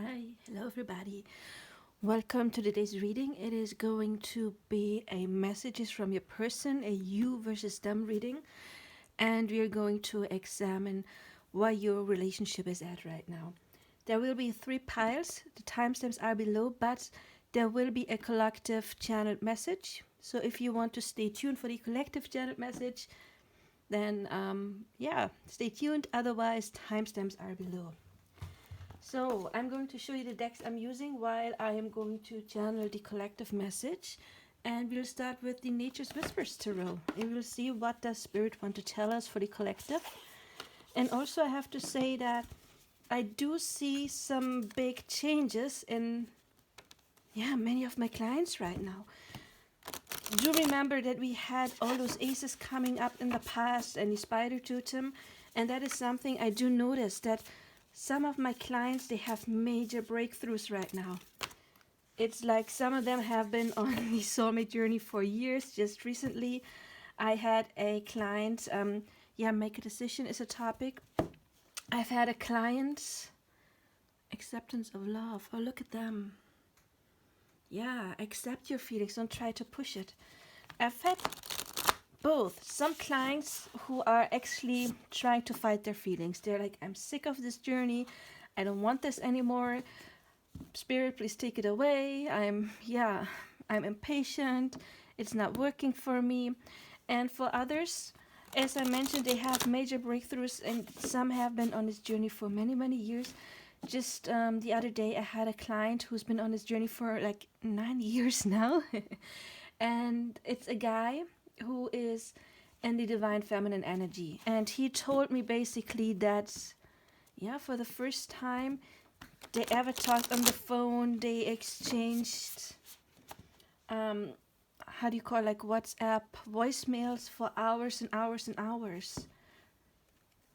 Hi, hello everybody. Welcome to today's reading. It is going to be a messages from your person, a you versus them reading, and we are going to examine where your relationship is at right now. There will be three piles. The timestamps are below, but there will be a collective channeled message. So if you want to stay tuned for the collective channeled message, then stay tuned. Otherwise, timestamps are below. So I'm going to show you the decks I'm using while I am going to channel the collective message. And we'll start with the Nature's Whispers Tarot. And we'll see what does Spirit want to tell us for the collective. And also I have to say that I do see some big changes in many of my clients right now. Do remember that we had all those aces coming up in the past and the spider totem. And that is something I do notice, that some of my clients, they have major breakthroughs right now. It's like some of them have been on the soulmate journey for years. Just recently, I had a client, make a decision is a topic. I've had a client, acceptance of love. Oh, look at them. Yeah, accept your feelings. Don't try to push it. I've had both. Some clients who are actually trying to fight their feelings. They're like, I'm sick of this journey. I don't want this anymore. Spirit, please take it away. I'm impatient. It's not working for me. And for others, as I mentioned, they have major breakthroughs, and some have been on this journey for many, many years. Just the other day, I had a client who's been on this journey for like 9 years now. And it's a guy who is in the divine feminine energy. And he told me basically that, for the first time they ever talked on the phone, they exchanged, WhatsApp voicemails for hours and hours and hours.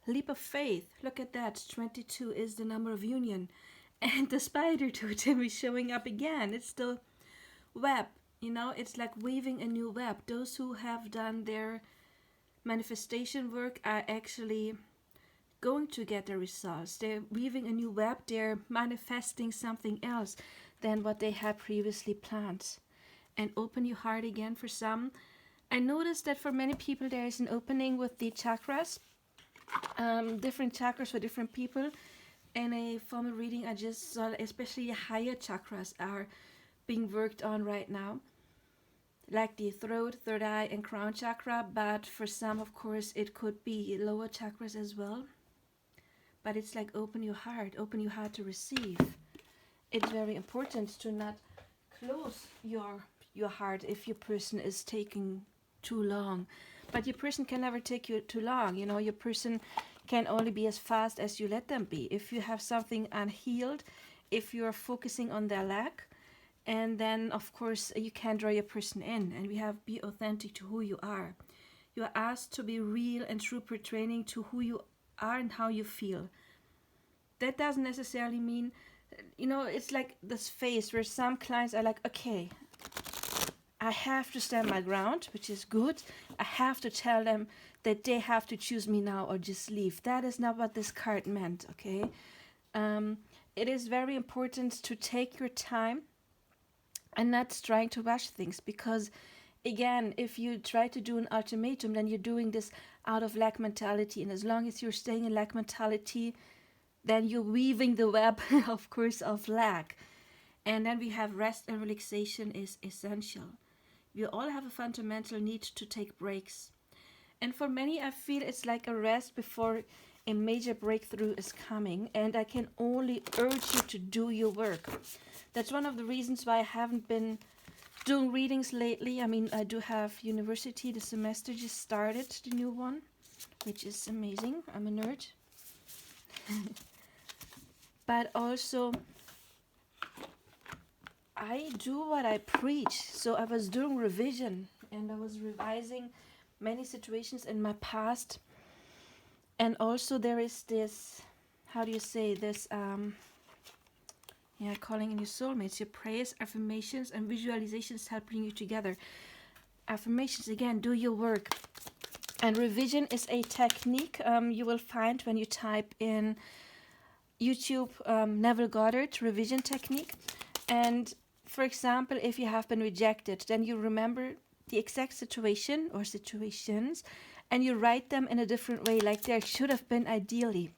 Leap of faith. Look at that. 22 is the number of union. And the spider totem is showing up again. It's the web. It's like weaving a new web. Those who have done their manifestation work are actually going to get the results. They're weaving a new web. They're manifesting something else than what they had previously planned. And open your heart again for some. I noticed that for many people there is an opening with the chakras. Different chakras for different people. In a formal reading I just saw especially higher chakras are being worked on right now, like the throat, third eye, and crown chakra. But for some, of course, it could be lower chakras as well. But it's like open your heart to receive. It's very important to not close your heart if your person is taking too long. But your person can never take you too long. Your person can only be as fast as you let them be. If you have something unhealed, if you're focusing on their lack, and then, of course, you can draw your person in. And we have be authentic to who you are. You are asked to be real and true pertaining to who you are and how you feel. That doesn't necessarily mean, it's like this phase where some clients are like, okay, I have to stand my ground, which is good. I have to tell them that they have to choose me now or just leave. That is not what this card meant, okay? It is very important to take your time and not trying to rush things, because again, if you try to do an ultimatum, then you're doing this out of lack mentality, and as long as you're staying in lack mentality, then you're weaving the web of course of lack. And then we have rest and relaxation is essential. We all have a fundamental need to take breaks, and for many I feel it's like a rest before a major breakthrough is coming, and I can only urge you to do your work. That's one of the reasons why I haven't been doing readings lately. I mean, I do have university. The semester just started, the new one, which is amazing. I'm a nerd. But also, I do what I preach. So I was doing revision, and I was revising many situations in my past. And also there is this, calling in your soulmates. Your prayers, affirmations, and visualizations help bring you together. Affirmations, again, do your work. And revision is a technique you will find when you type in YouTube Neville Goddard revision technique. And for example, if you have been rejected, then you remember the exact situation or situations and you write them in a different way, like there should have been ideally.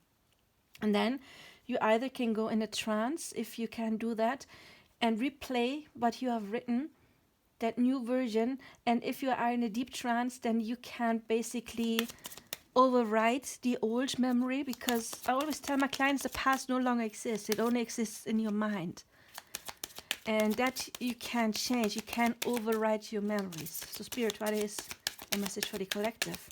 And then you either can go in a trance, if you can do that, and replay what you have written, that new version. And if you are in a deep trance, then you can basically overwrite the old memory, because I always tell my clients the past no longer exists. It only exists in your mind. And that you can change. You can overwrite your memories. So Spirit, what is a message for the collective?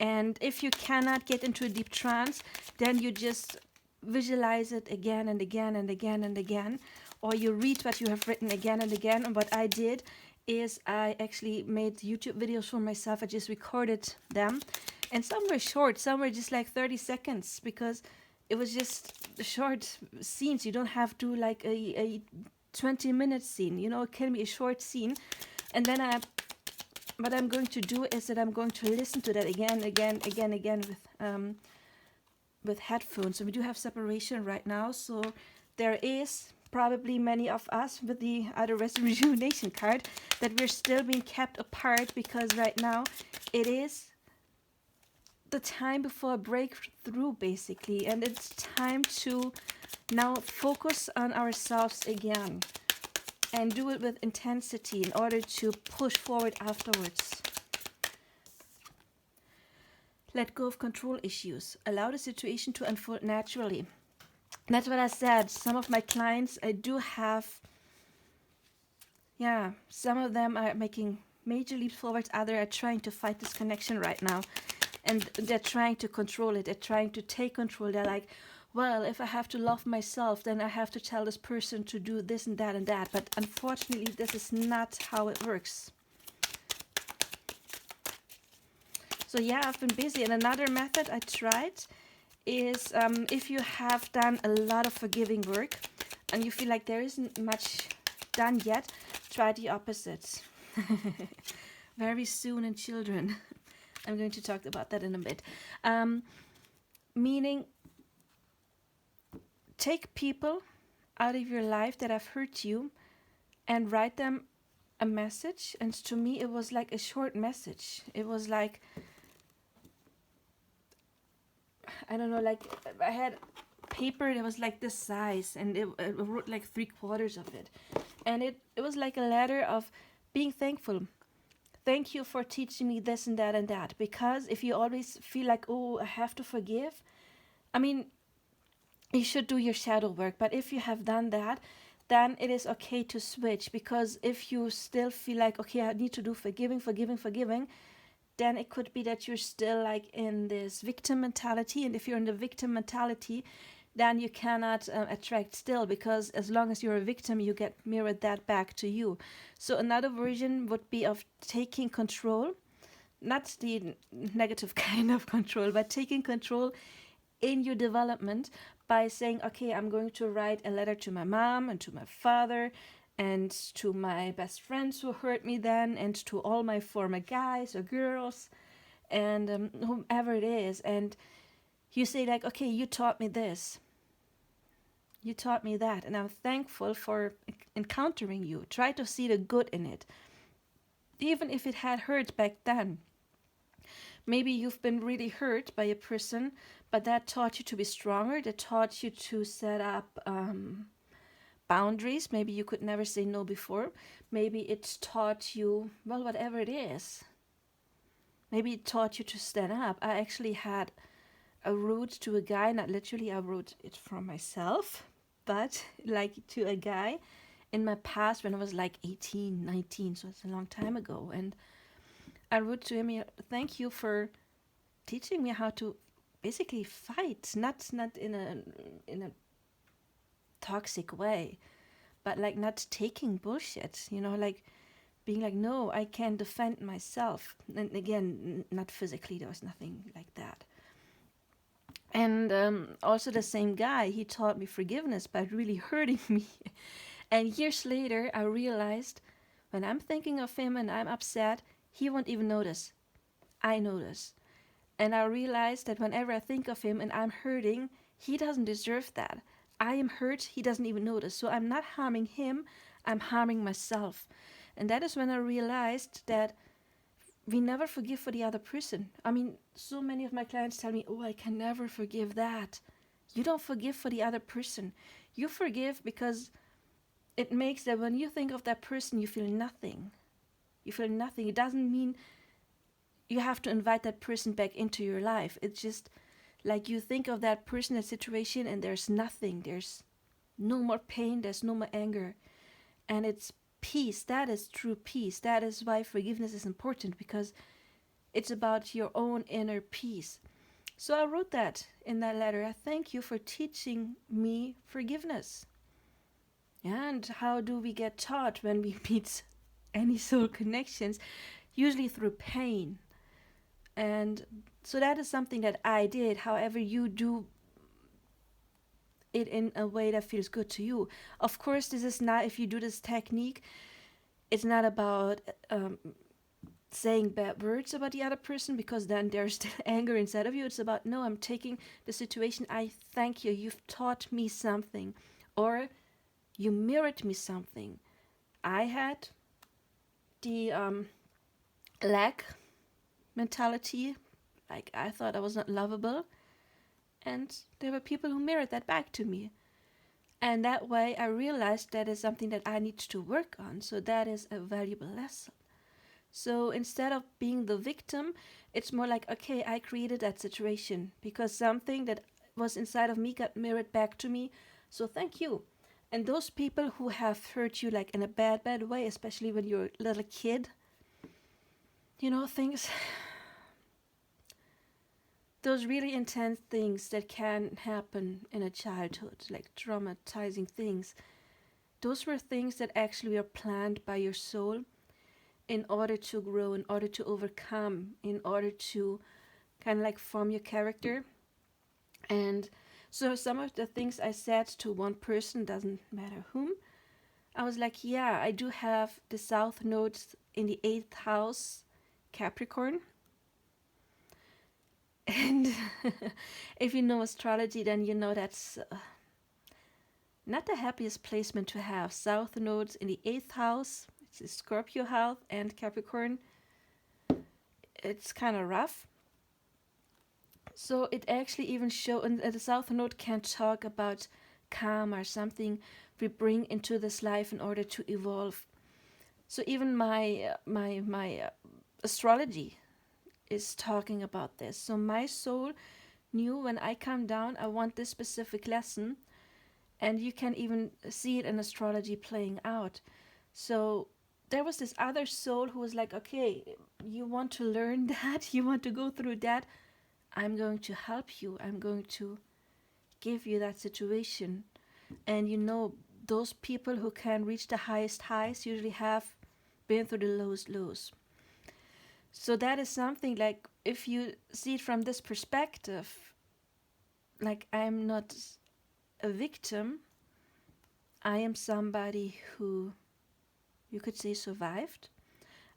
And if you cannot get into a deep trance, then you just visualize it again and again and again and again. Or you read what you have written again and again. And what I did is I actually made YouTube videos for myself. I just recorded them. And some were short, some were just like 30 seconds, because it was just short scenes. You don't have to like a 20-minute scene, you know, it can be a short scene. And then what I'm going to do is that I'm going to listen to that again with headphones. So we do have separation right now. So there is probably many of us with the other rejuvenation card that we're still being kept apart, because right now it is the time before a breakthrough, basically, and it's time to now focus on ourselves again and do it with intensity in order to push forward afterwards. Let go of control issues. Allow the situation to unfold naturally. That's what I said. Some of my clients, I do have, some of them are making major leaps forward. Others are trying to fight this connection right now. And they're trying to control it. They're trying to take control. They're like, well, if I have to love myself, then I have to tell this person to do this and that and that. But unfortunately, this is not how it works. So yeah, I've been busy. And another method I tried is if you have done a lot of forgiving work and you feel like there isn't much done yet, try the opposite. Very soon in children. I'm going to talk about that in a bit. Meaning, take people out of your life that have hurt you and write them a message. And to me, it was like a short message. It was like, I don't know, like I had paper that was like this size, and it wrote like 3/4 of it. And it was like a letter of being thankful. Thank you for teaching me this and that and that. Because if you always feel like, oh, I have to forgive, I mean, you should do your shadow work. But if you have done that, then it is okay to switch. Because if you still feel like, okay, I need to do forgiving, then it could be that you're still like in this victim mentality. And if you're in the victim mentality, then you cannot attract still, because as long as you're a victim, you get mirrored that back to you. So another version would be of taking control, not the negative kind of control, but taking control in your development by saying, okay, I'm going to write a letter to my mom and to my father and to my best friends who hurt me then, and to all my former guys or girls and whomever it is. And you say like, okay, you taught me this. You taught me that, and I'm thankful for encountering you. Try to see the good in it, even if it had hurt back then. Maybe you've been really hurt by a person, but that taught you to be stronger. That taught you to set up boundaries. Maybe you could never say no before. Maybe it taught you, well, whatever it is. Maybe it taught you to stand up. I actually had a route to a guy, not literally, I wrote it from myself, but like to a guy in my past when I was like 18, 19, so it's a long time ago. And I wrote to him, thank you for teaching me how to basically fight, not in a toxic way, but like not taking bullshit, like being like, no, I can defend myself. And again, not physically, there was nothing like that. And also the same guy, he taught me forgiveness by really hurting me. And years later, I realized when I'm thinking of him and I'm upset, he won't even notice. I notice. And I realized that whenever I think of him and I'm hurting, He doesn't deserve that. I am hurt, he doesn't even notice. So I'm not harming him, I'm harming myself. And that is when I realized that we never forgive for the other person. I mean, so many of my clients tell me, oh, I can never forgive that. You don't forgive for the other person. You forgive because it makes that when you think of that person, you feel nothing. You feel nothing. It doesn't mean you have to invite that person back into your life. It's just like you think of that person, that situation, and there's nothing. There's no more pain. There's no more anger. And it's peace. That is true peace. That is why forgiveness is important, because it's about your own inner peace. So I wrote that in that letter. I thank you for teaching me forgiveness. And how do we get taught when we meet any soul connections? Usually through pain. And so that is something that I did. However, you do it in a way that feels good to you. Of course, this is not, if you do this technique, it's not about saying bad words about the other person, because then there's still anger inside of you. It's about, no, I'm taking the situation. I thank you. You've taught me something. Or you mirrored me something. I had the lack mentality, like I thought I was not lovable, and there were people who mirrored that back to me, and that way I realized that is something that I need to work on. So that is a valuable lesson. So instead of being the victim, it's more like, okay, I created that situation because something that was inside of me got mirrored back to me, so thank you. And those people who have hurt you like in a bad way, especially when you're a little kid, things, those really intense things that can happen in a childhood, like traumatizing things, those were things that actually were planned by your soul in order to grow, in order to overcome, in order to kind of like form your character. And so some of the things I said to one person, doesn't matter whom, I was like, yeah, I do have the south nodes in the 8th house, Capricorn. And if you know astrology, then you know that's not the happiest placement to have. South nodes in the 8th house, it's the Scorpio house, and Capricorn. It's kind of rough. So it actually even shows, and the south node can talk about karma or something we bring into this life in order to evolve. So even my astrology is talking about this. So my soul knew when I come down, I want this specific lesson, and you can even see it in astrology playing out. So there was this other soul who was like, okay, you want to learn that, you want to go through that, I'm going to help you. I'm going to give you that situation. And those people who can reach the highest highs usually have been through the lowest lows. So that is something like, if you see it from this perspective, like I'm not a victim, I am somebody who, you could say, survived.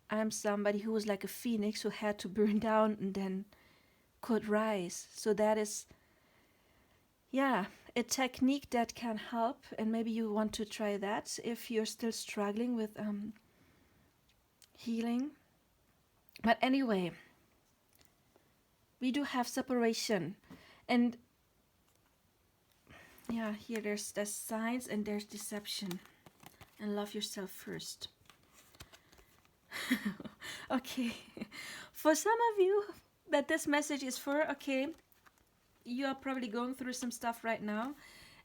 I'm somebody who was like a phoenix who had to burn down and then could rise. So that is, a technique that can help, and maybe you want to try that if you're still struggling with healing. But anyway, we do have separation, and here there's signs and there's deception, and love yourself first. Okay, for some of you that this message is for, okay, you are probably going through some stuff right now.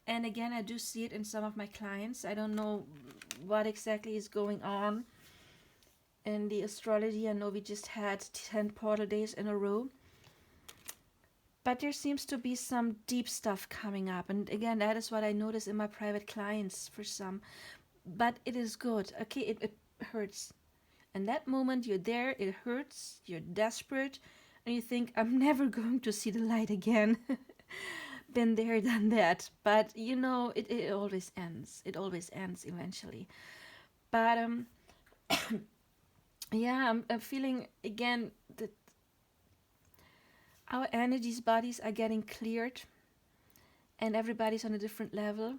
And again, I do see it in some of my clients. I don't know what exactly is going on in the astrology. I know we just had 10 portal days in a row. But there seems to be some deep stuff coming up. And again, that is what I notice in my private clients for some. But it is good. Okay, it hurts. And that moment you're there, it hurts, you're desperate, and you think, I'm never going to see the light again. Been there, done that. But it always ends. It always ends eventually. But I'm feeling again that our energies, bodies are getting cleared, and everybody's on a different level.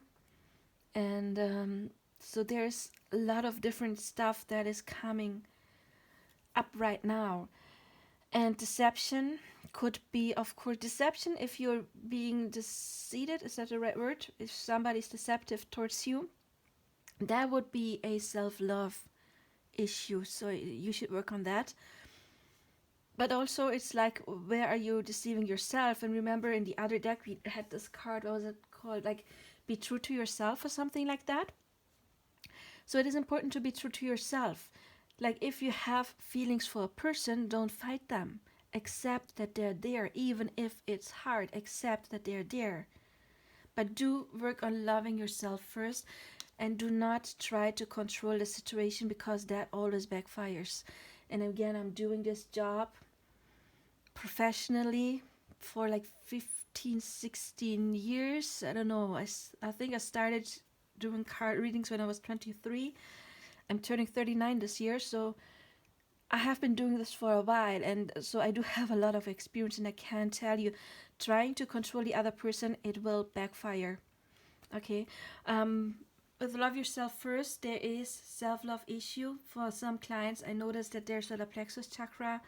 And so there's a lot of different stuff that is coming up right now. And deception could be, of course, deception if you're being deceived, is that the right word? If somebody's deceptive towards you, that would be a self-love issue. So you should work on that. But also it's like, where are you deceiving yourself? And remember, in the other deck we had this card, what was it called? Like, be true to yourself or something like that. So it is important to be true to yourself. Like, if you have feelings for a person, don't fight them. Accept that they're there, even if it's hard. Accept that they're there. But do work on loving yourself first, and do not try to control the situation, because that always backfires. And again, I'm doing this job professionally for like 15, 16 years. I don't know. I think I started doing card readings when I was 23. I'm turning 39 this year, so I have been doing this for a while, and so I do have a lot of experience, and I can tell you, trying to control the other person, it will backfire. Okay. With love yourself first, there is self-love issue. For some clients, I noticed that there's solar plexus chakra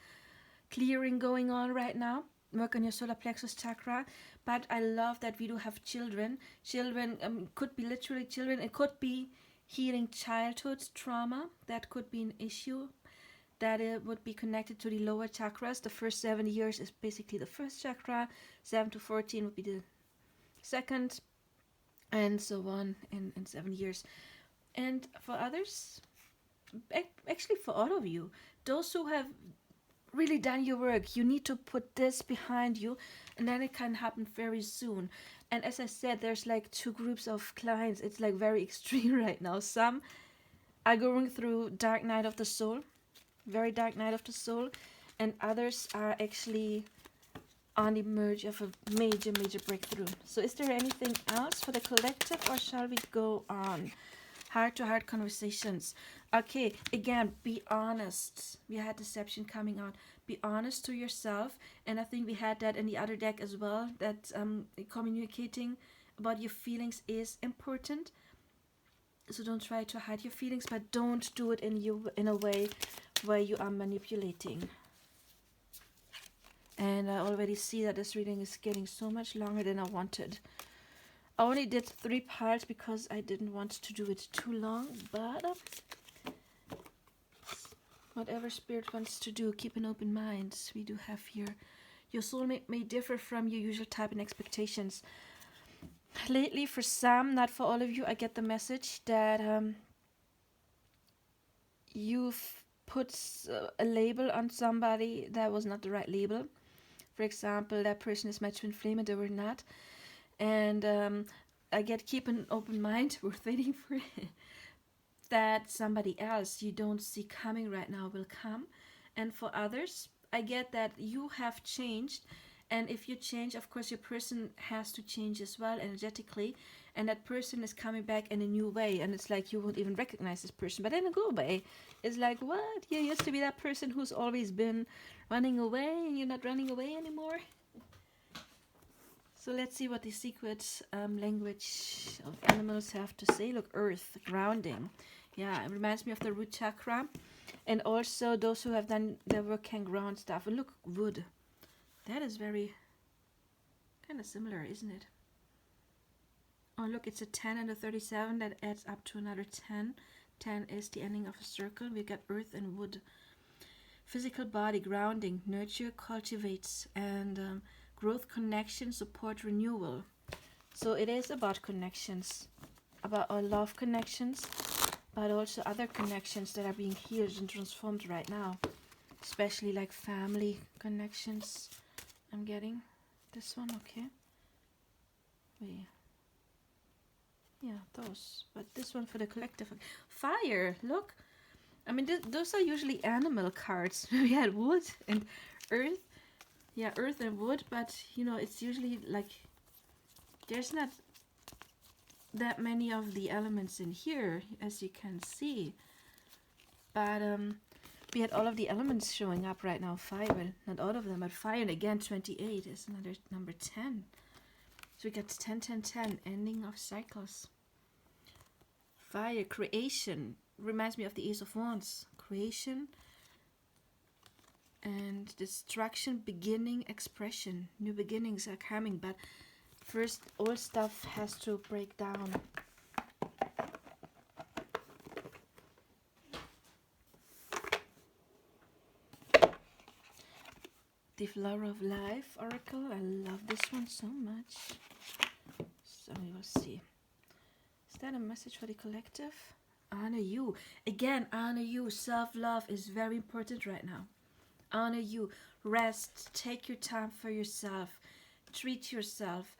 clearing going on right now. Work on your solar plexus chakra. But I love that we do have children. Children could be literally children. It could be healing childhood trauma. That could be an issue. That it would be connected to the lower chakras. The first 7 years is basically the first chakra. 7 to 14 would be the second. And so on in 7 years. And for others, actually for all of you, those who have really done your work, you need to put this behind you, and then it can happen very soon. And as I said, there's like two groups of clients. It's like very extreme right now. Some are going through dark night of the soul, very dark night of the soul, and others are actually on the merge of a major breakthrough. So is there anything else for the collective, or shall we go on? Heart-to-heart conversations. Okay, again, be honest. We had deception coming out. Be honest to yourself, and I think we had that in the other deck as well, that communicating about your feelings is important. So don't try to hide your feelings, but don't do it in a way where you are manipulating. And I already see that this reading is getting so much longer than I wanted. I only did 3 parts because I didn't want to do it too long, but whatever Spirit wants to do, keep an open mind. We do have here, your soulmate may differ from your usual type and expectations. Lately, for some, not for all of you, I get the message that you've put a label on somebody that was not the right label. For example, that person is my twin flame and they were not. And I get keep an open mind. We're waiting for it. That somebody else you don't see coming right now will come. And for others, I get that you have changed. And if you change, of course, your person has to change as well energetically. And that person is coming back in a new way. And it's like you won't even recognize this person. But in a good way. It's like, what? You used to be that person who's always been running away, and you're not running away anymore. So let's see what the secret language of animals have to say. Look, earth, grounding. Yeah, it reminds me of the root chakra. And also those who have done their work can ground stuff. And look, wood. That is very kind of similar, isn't it? Oh, look, it's a 10 and a 37. That adds up to another 10. 10 is the ending of a circle. We got earth and wood. Physical body, grounding, nurture, cultivates, and growth, connection, support, renewal. So it is about connections, about our love connections, but also other connections that are being healed and transformed right now. Especially like family connections. I'm getting this one, okay. Yeah, those. But this one for the collective. Fire, look. I mean, those are usually animal cards. We had wood and earth. Yeah, earth and wood, but, you know, it's usually like, there's not that many of the elements in here, as you can see. But, we had all of the elements showing up right now. Fire, not all of them, but fire. And again, 28 is another number 10. we got 10, 10, 10, ending of cycles. Fire, creation, reminds me of the Ace of Wands. Creation and destruction, beginning, expression. New beginnings are coming, but first old stuff has to break down. The Flower of Life Oracle. I love this one so much. So we will see. Is that a message for the collective? Honor you. Again, honor you. Self-love is very important right now. Honor you. Rest. Take your time for yourself. Treat yourself.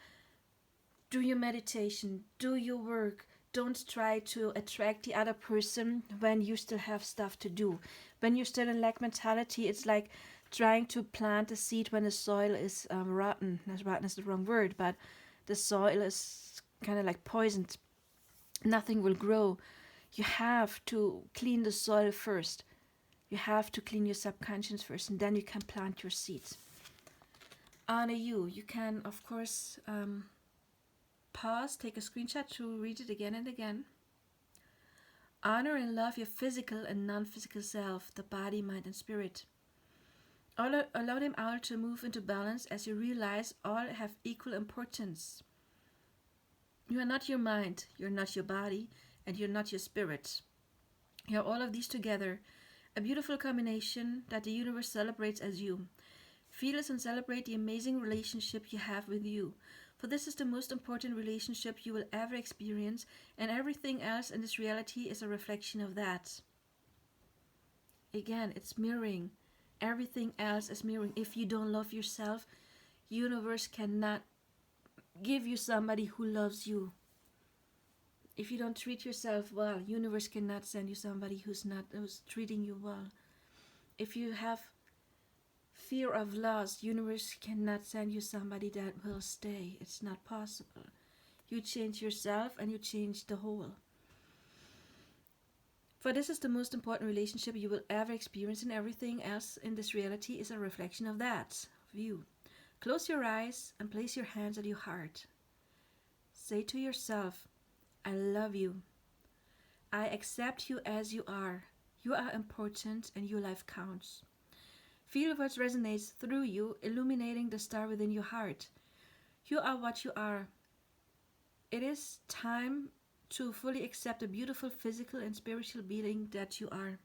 Do your meditation. Do your work. Don't try to attract the other person when you still have stuff to do. When you're still in lack mentality, it's like trying to plant a seed when the soil is rotten. Rotten is the wrong word, but the soil is kind of like poisoned. Nothing will grow. You have to clean the soil first. You have to clean your subconscious first, and then you can plant your seeds. Honor you. You can, of course, pause, take a screenshot to read it again and again. Honor and love your physical and non-physical self, the body, mind, and spirit. Allow them all to move into balance as you realize all have equal importance. You are not your mind, you're not your body, and you're not your spirit. You're all of these together, a beautiful combination that the universe celebrates as you. Feel this and celebrate the amazing relationship you have with you, for this is the most important relationship you will ever experience, and everything else in this reality is a reflection of that. Again, it's mirroring. Everything else is mirroring. If you don't love yourself, universe cannot give you somebody who loves you. If you don't treat yourself well, universe cannot send you somebody who's treating you well. If you have fear of loss, universe cannot send you somebody that will stay. It's not possible. You change yourself and you change the whole. For this is the most important relationship you will ever experience, and everything else in this reality is a reflection of that, of you. Close your eyes and place your hands at your heart. Say to yourself, I love you. I accept you as you are. You are important and your life counts. Feel what resonates through you, illuminating the star within your heart. You are what you are. It is time to fully accept the beautiful physical and spiritual being that you are.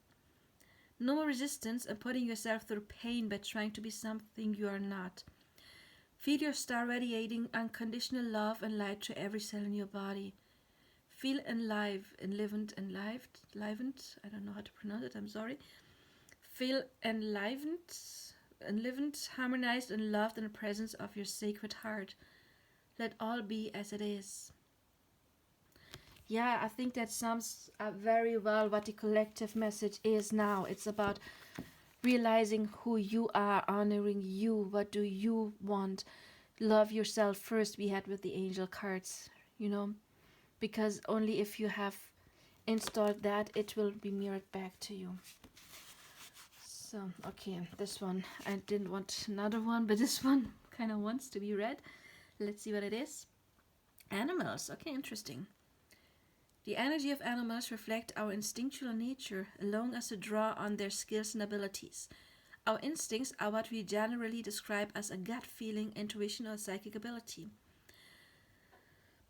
No more resistance and putting yourself through pain by trying to be something you are not. Feel your star radiating unconditional love and light to every cell in your body. Feel enlivened. I don't know how to pronounce it, I'm sorry. Feel enlivened, harmonized and loved in the presence of your sacred heart. Let all be as it is. Yeah, I think that sums up very well what the collective message is now. It's about realizing who you are, honoring you. What do you want? Love yourself first, we had with the angel cards, because only if you have installed that, it will be mirrored back to you. So, okay, this one, I didn't want another one, but this one kind of wants to be read. Let's see what it is. Animals, okay, interesting. The energy of animals reflect our instinctual nature, allowing us to draw on their skills and abilities. Our instincts are what we generally describe as a gut feeling, intuition, or psychic ability.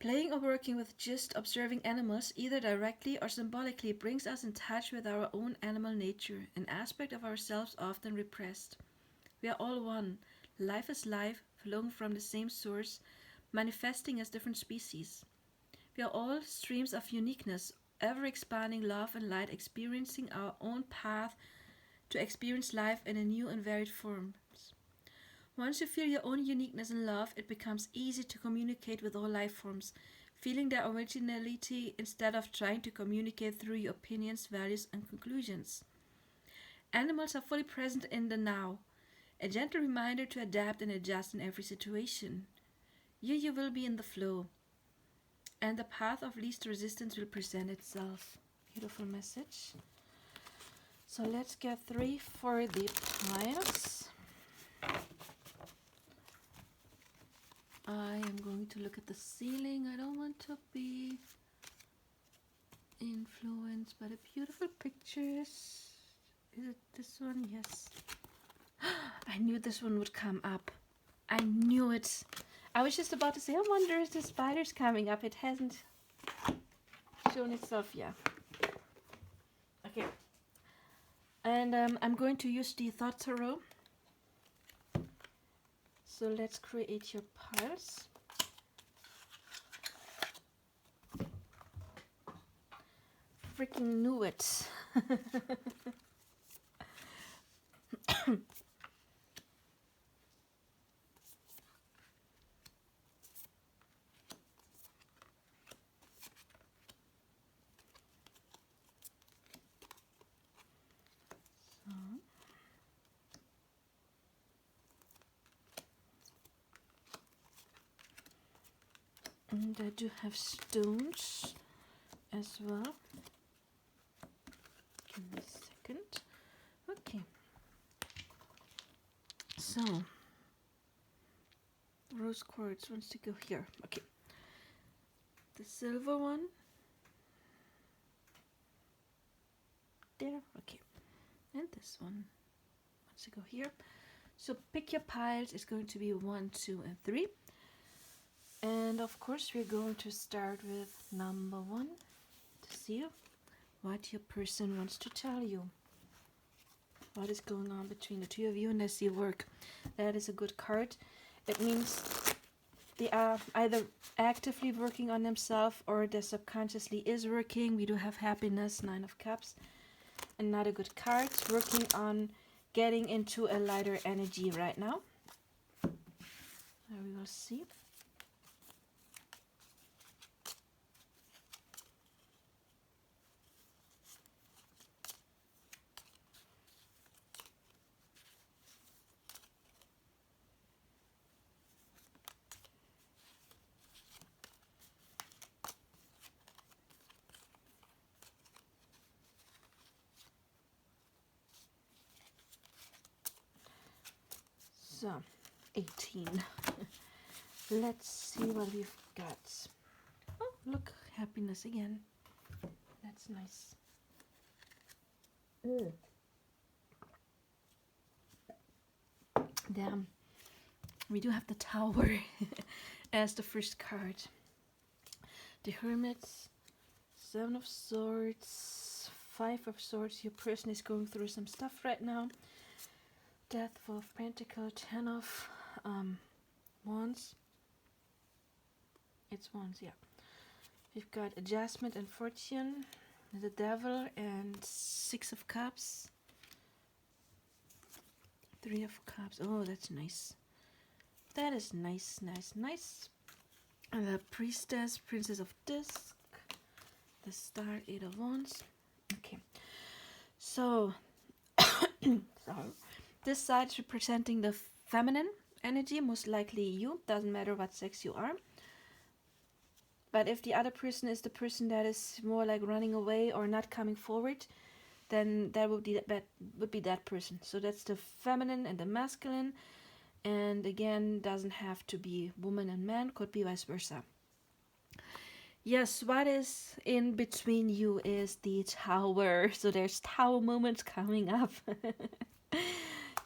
Playing or working with just observing animals, either directly or symbolically, brings us in touch with our own animal nature, an aspect of ourselves often repressed. We are all one. Life is life, flowing from the same source, manifesting as different species. We are all streams of uniqueness, ever-expanding love and light, experiencing our own path to experience life in a new and varied forms. Once you feel your own uniqueness and love, it becomes easy to communicate with all life forms, feeling their originality instead of trying to communicate through your opinions, values, and conclusions. Animals are fully present in the now, a gentle reminder to adapt and adjust in every situation. You will be in the flow, and the path of least resistance will present itself. Beautiful message. So let's get 3 for the piles. I am going to look at the ceiling. I don't want to be influenced by the beautiful pictures. Is it this one? Yes. I knew this one would come up. I knew it. I was just about to say, I wonder if the spider's coming up. It hasn't shown itself yet. Okay. And I'm going to use the Thought Tarot. So let's create your piles. Freaking knew it. And I do have stones as well. Give me a second. Okay. So, rose quartz wants to go here. Okay. The silver one. There. Okay. And this one wants to go here. So pick your piles. It's going to be 1, 2, and 3. And of course we're going to start with number 1 to see what your person wants to tell you. What is going on between the two of you, and as you work. That is a good card. It means they are either actively working on themselves or their subconsciously is working. We do have happiness, 9 of Cups. Another good card. Working on getting into a lighter energy right now. We will see. So, 18. Let's see what we've got. Oh, look, happiness again. That's nice. Damn. We do have the Tower as the first card. The Hermits, 7 of Swords, 5 of Swords. Your person is going through some stuff right now. Death, 4 of Pentacles, 10 of Wands. It's Wands, yeah. We've got Adjustment and Fortune, the Devil, and 6 of Cups. 3 of Cups. Oh, that's nice. That is nice, nice, nice. And the Priestess, Princess of Disc, the Star, 8 of Wands. Okay. So, sorry. This side is representing the feminine energy, most likely you. Doesn't matter what sex you are. But if the other person is the person that is more like running away or not coming forward, then that would be that person. So that's the feminine and the masculine. And again, doesn't have to be woman and man, could be vice versa. Yes, what is in between you is the Tower. So there's Tower moments coming up.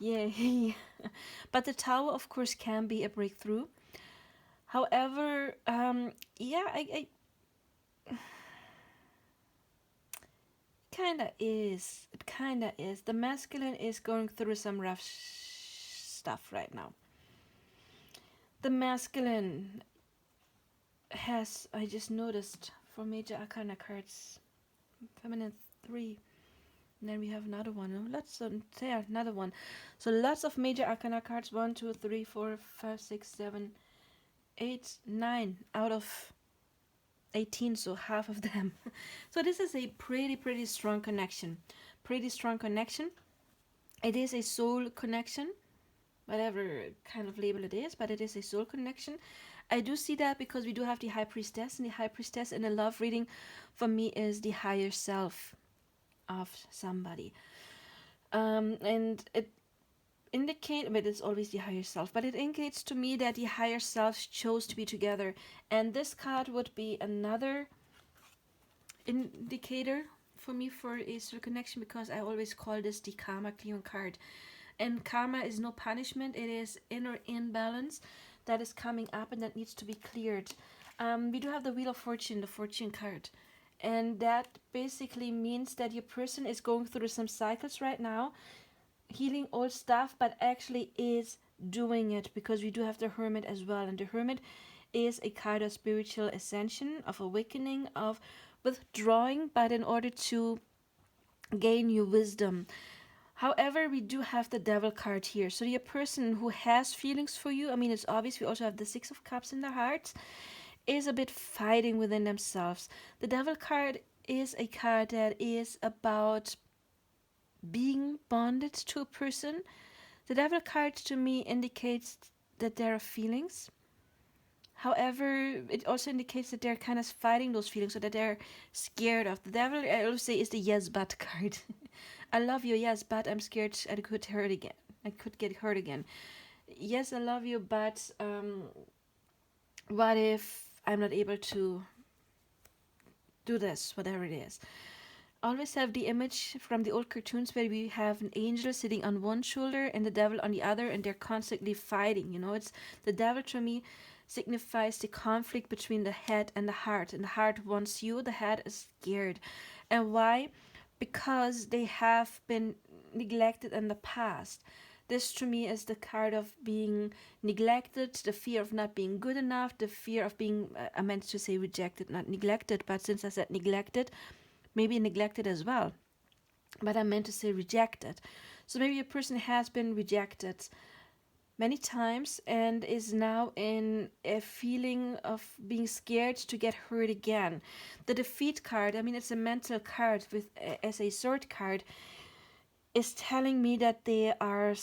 Yay. But the Tower, of course, can be a breakthrough. However, yeah, I kinda is. It kinda is. The masculine is going through some rough stuff right now. The masculine has, I just noticed, for major arcana cards, feminine 3. And then we have another one. Let's say another one. So lots of major arcana cards. 1, 2, 3, 4, 5, 6, 7, 8, 9 out of 18. So half of them. So this is a pretty strong connection. Pretty strong connection. It is a soul connection. Whatever kind of label it is. But it is a soul connection. I do see that because we do have the High Priestess. And the High Priestess in a love reading for me is the higher self of somebody, and indicate, but it's always the higher self, but it indicates to me that the higher selves chose to be together. And this card would be another indicator for me for a soul connection, because I always call this the karma clearing card. And karma is no punishment, it is inner imbalance that is coming up and that needs to be cleared. We do have the Wheel of Fortune, the Fortune card. And that basically means that your person is going through some cycles right now, healing old stuff, but actually is doing it, because we do have the Hermit as well. And the Hermit is a card of spiritual ascension, of awakening, of withdrawing, but in order to gain your wisdom. However, we do have the Devil card here. So your person who has feelings for you, I mean, it's obvious, we also have the Six of Cups in their hearts, is a bit fighting within themselves. The Devil card is a card that is about being bonded to a person. The Devil card to me indicates that there are feelings. However, it also indicates that they're kind of fighting those feelings, or that they're scared of. The Devil, I always say, is the yes but card. I love you, yes, but I'm scared I could hurt again. I could get hurt again. Yes, I love you, but what if I'm not able to do this, whatever it is. Always have the image from the old cartoons where we have an angel sitting on one shoulder and the devil on the other, and they're constantly fighting. You know, it's the devil to me signifies the conflict between the head and the heart. And the heart wants you, the head is scared. And why? Because they have been neglected in the past. This to me is the card of being neglected, the fear of not being good enough, the fear of being, I meant to say rejected, not neglected, but since I said neglected, maybe neglected as well. But I meant to say rejected. So maybe a person has been rejected many times and is now in a feeling of being scared to get hurt again. The Defeat card, I mean, it's a mental card with as a sword card, is telling me that they are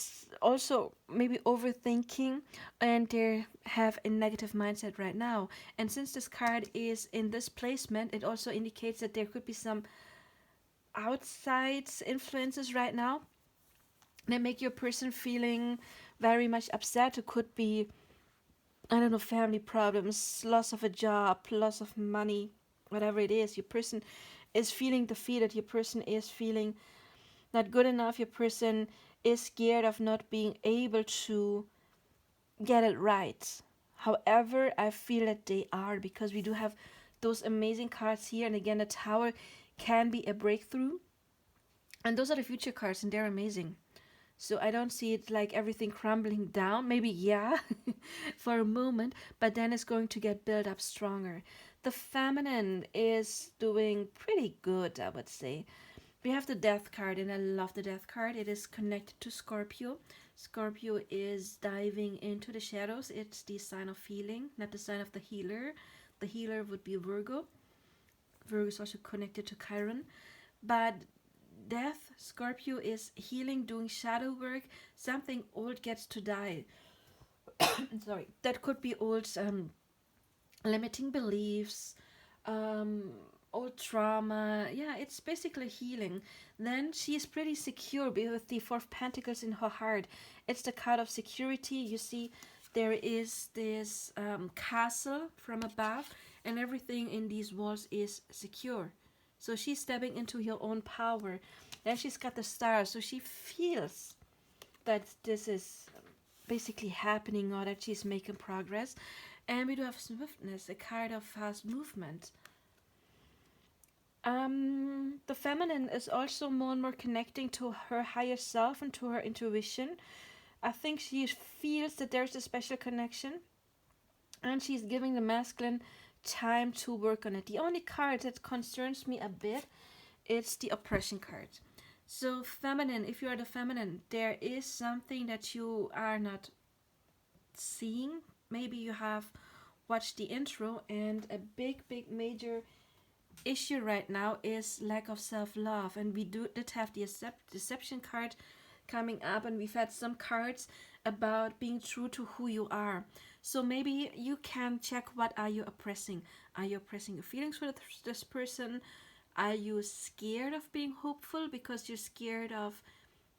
also maybe overthinking and they have a negative mindset right now. And since this card is in this placement, it also indicates that there could be some outside influences right now that make your person feeling very much upset. It could be, I don't know, family problems, loss of a job, loss of money, whatever it is. Your person is feeling defeated. Your person is feeling not good enough. Your person is scared of not being able to get it right. However, I feel that they are, because we do have those amazing cards here. And again, the Tower can be a breakthrough. And those are the future cards, and they're amazing. So I don't see it like everything crumbling down. Maybe, yeah, for a moment, but then it's going to get built up stronger. The Feminine is doing pretty good, I would say. We have the Death card, and I love the Death card. It is connected to Scorpio. Scorpio is diving into the shadows. It's the sign of healing, not the sign of the healer. The healer would be Virgo. Virgo is also connected to Chiron. But Death, Scorpio is healing, doing shadow work. Something old gets to die. Sorry. That could be old limiting beliefs, old trauma. Yeah, it's basically healing. Then she is pretty secure with the Four of Pentacles in her heart. It's the card of security. You see, there is this castle from above, and everything in these walls is secure. So she's stepping into her own power. Then she's got the stars, so she feels that this is basically happening, or that she's making progress. And we do have swiftness, a card of fast movement. The Feminine is also more and more connecting to her higher self and to her intuition. I think she feels that there's a special connection, and she's giving the Masculine time to work on it. The only card that concerns me a bit, it's the Oppression card. So Feminine, if you are the Feminine, there is something that you are not seeing. Maybe you have watched the intro, and a big major issue right now is lack of self-love. And we did have the deception card coming up, and we've had some cards about being true to who you are. So maybe you can check, what are you oppressing? Are you oppressing your feelings for this person? Are you scared of being hopeful because you're scared of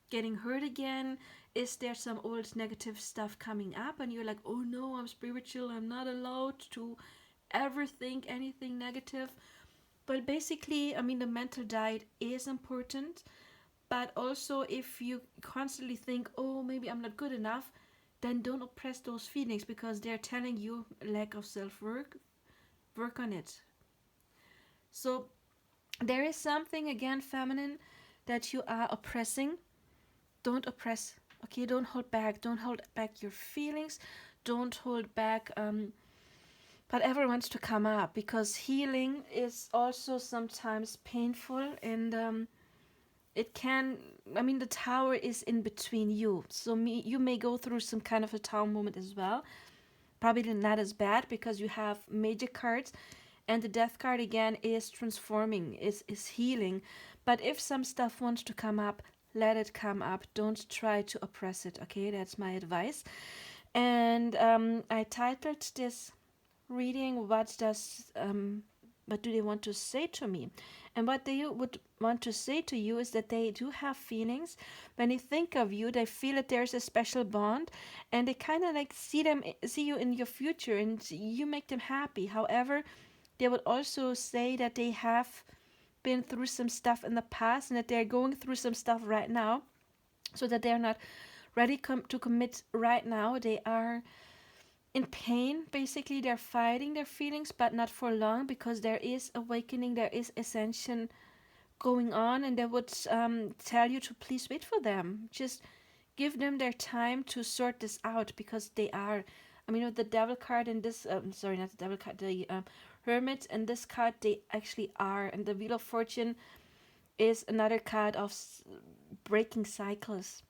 getting hurt again? is there some old negative stuff coming up and you're like, oh no, I'm spiritual, I'm not allowed to ever think anything negative? But basically, I mean, the mental diet is important, but also if you constantly think, oh, maybe I'm not good enough, then don't oppress those feelings because they're telling you lack of self-work. Work on it. So there is something, again, feminine, that you are oppressing. Don't oppress. Okay, don't hold back. Don't hold back your feelings. Don't hold back whatever wants to come up, because healing is also sometimes painful, and it can, I mean, the tower is in between you, so you may go through some kind of a tower moment as well. Probably not as bad because you have major cards, and the death card again is transforming, is healing. But if some stuff wants to come up, let it come up. Don't try to oppress it. Okay, that's my advice. And I titled this reading, what do they want to say to me? And what they would want to say to you is that they do have feelings. When they think of you, they feel that there's a special bond, and they kind of like see you in your future, and you make them happy. However, they would also say that they have been through some stuff in the past, and that they're going through some stuff right now, so that they're not ready to commit right now. They are in pain. Basically, they're fighting their feelings, but not for long, because there is awakening, there is ascension going on, and they would tell you to please wait for them. Just give them their time to sort this out, because they are, I mean, with the devil card and this, sorry, not the devil card, the hermit and this card, they actually are. And the wheel of fortune is another card of breaking cycles.